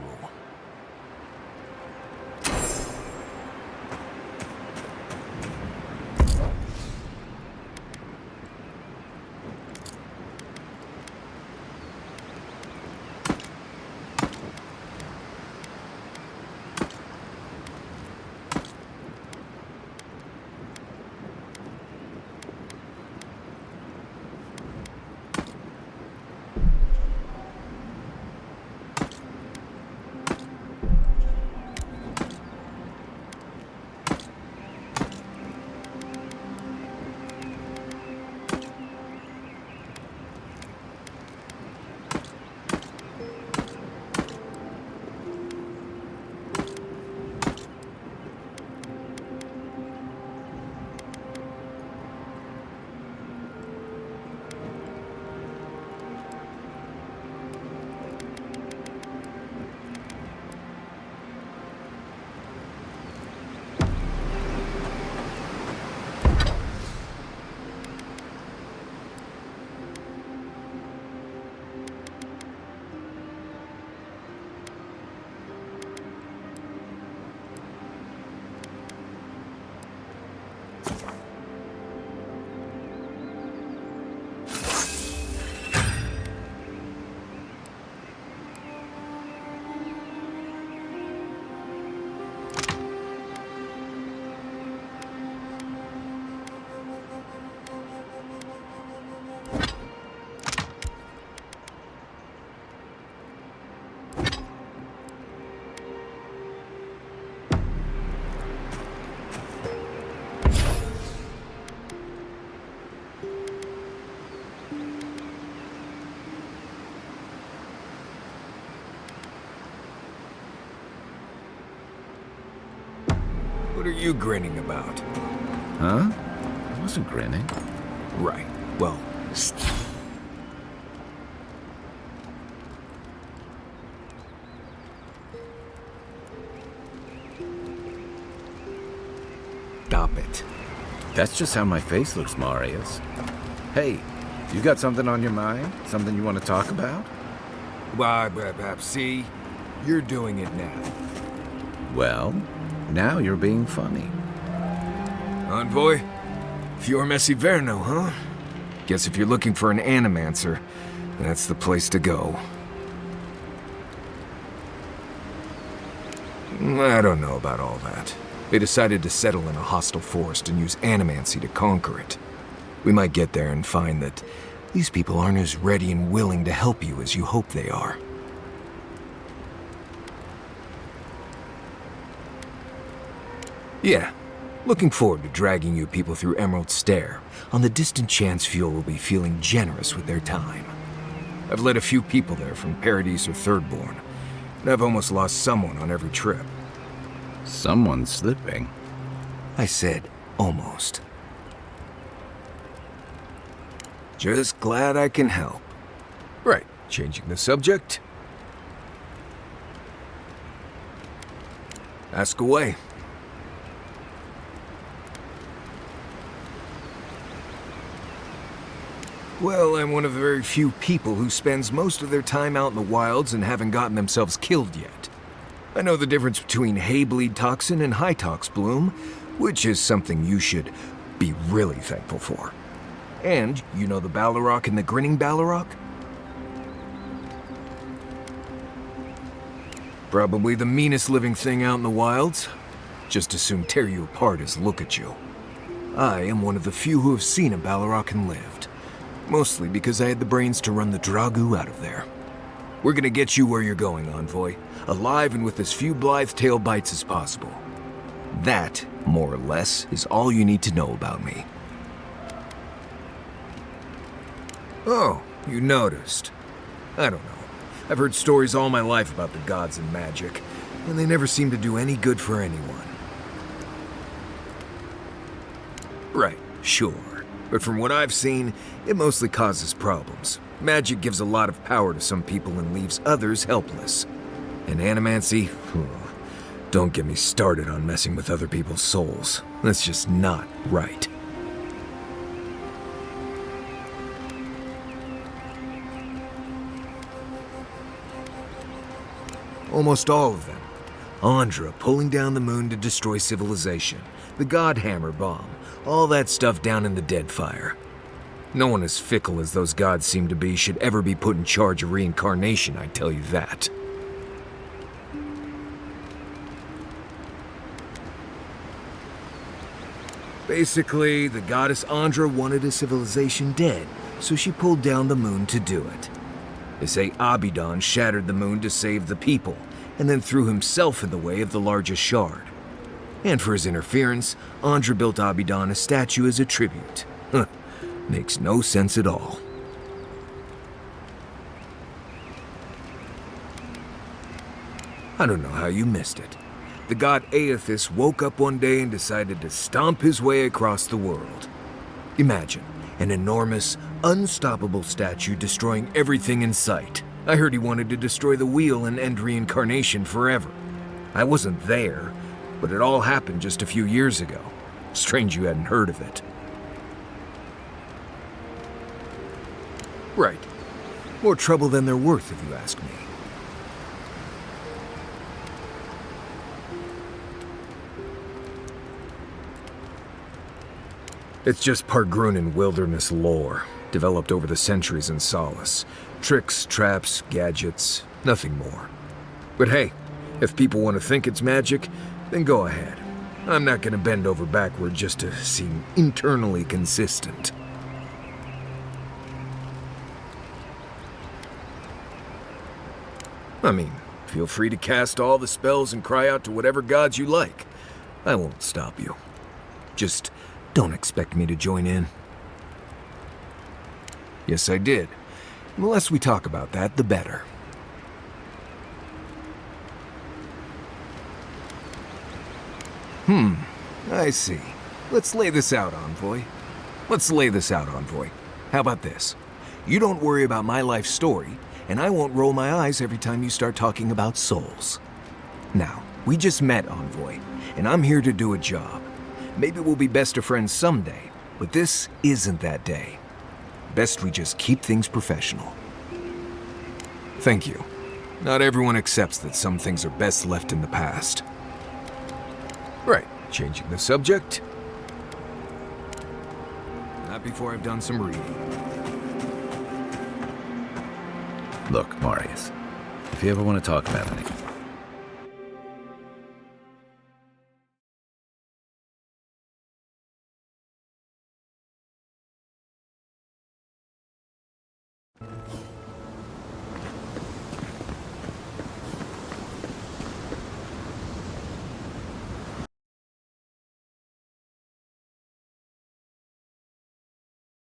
Speaker 20: What are you grinning about?
Speaker 2: Huh? I wasn't grinning.
Speaker 20: Right. Well, stop it.
Speaker 2: That's just how my face looks, Marius. Hey, you got something on your mind? Something you want to talk about?
Speaker 20: Why, see? You're doing it now.
Speaker 2: Well, now you're being funny.
Speaker 20: Envoy? Fior Messi Verno, huh? Guess if you're looking for an animancer, that's the place to go. I don't know about all that. They decided to settle in a hostile forest and use animancy to conquer it. We might get there and find that these people aren't as ready and willing to help you as you hope they are. Yeah, looking forward to dragging you people through Emerald Stair, on the distant chance Fuel will be feeling generous with their time. I've led a few people there from Paradise or Thirdborn, and I've almost lost someone on every trip.
Speaker 2: Someone's slipping.
Speaker 20: I said almost. Just glad I can help. Right, changing the subject. Ask away. Well, I'm one of the very few people who spends most of their time out in the wilds and haven't gotten themselves killed yet. I know the difference between hay-bleed toxin and high-tox bloom, which is something you should be really thankful for. And you know the Ballarok and the grinning Ballarok? Probably the meanest living thing out in the wilds. Just as soon tear you apart as look at you. I am one of the few who have seen a Ballarok and lived. Mostly because I had the brains to run the Dragu out of there. We're gonna get you where you're going, Envoy. Alive and with as few blithe tail bites as possible. That, more or less, is all you need to know about me. Oh, you noticed. I don't know. I've heard stories all my life about the gods and magic, and they never seem to do any good for anyone. Right, sure. But from what I've seen, it mostly causes problems. Magic gives a lot of power to some people and leaves others helpless. And animancy? Don't get me started on messing with other people's souls. That's just not right. Almost all of them. Andra pulling down the moon to destroy civilization. The Godhammer bomb. All that stuff down in the Deadfire. No one as fickle as those gods seem to be should ever be put in charge of reincarnation, I tell you that. Basically, the goddess Andra wanted a civilization dead, so she pulled down the moon to do it. They say Abidan shattered the moon to save the people, and then threw himself in the way of the largest shard. And for his interference, Andra built Abidan a statue as a tribute. Huh. Makes no sense at all. I don't know how you missed it. The god Aethys woke up one day and decided to stomp his way across the world. Imagine, an enormous, unstoppable statue destroying everything in sight. I heard he wanted to destroy the wheel and end reincarnation forever. I wasn't there, but it all happened just a few years ago. Strange you hadn't heard of it. Right. More trouble than they're worth, if you ask me. It's just Pargrunan wilderness lore, developed over the centuries in Solace. Tricks, traps, gadgets, nothing more. But hey, if people want to think it's magic, then go ahead. I'm not going to bend over backward just to seem internally consistent. I mean, feel free to cast all the spells and cry out to whatever gods you like. I won't stop you. Just don't expect me to join in. Yes, I did. The less we talk about that, the better. I see. Let's lay this out, Envoy. How about this? You don't worry about my life story, and I won't roll my eyes every time you start talking about souls. Now, we just met, Envoy, and I'm here to do a job. Maybe we'll be best of friends someday, but this isn't that day. Best we just keep things professional. Thank you. Not everyone accepts that some things are best left in the past. Right, changing the subject.
Speaker 5: Not before I've done some reading.
Speaker 2: Look, Marius, if you ever want to talk about anything...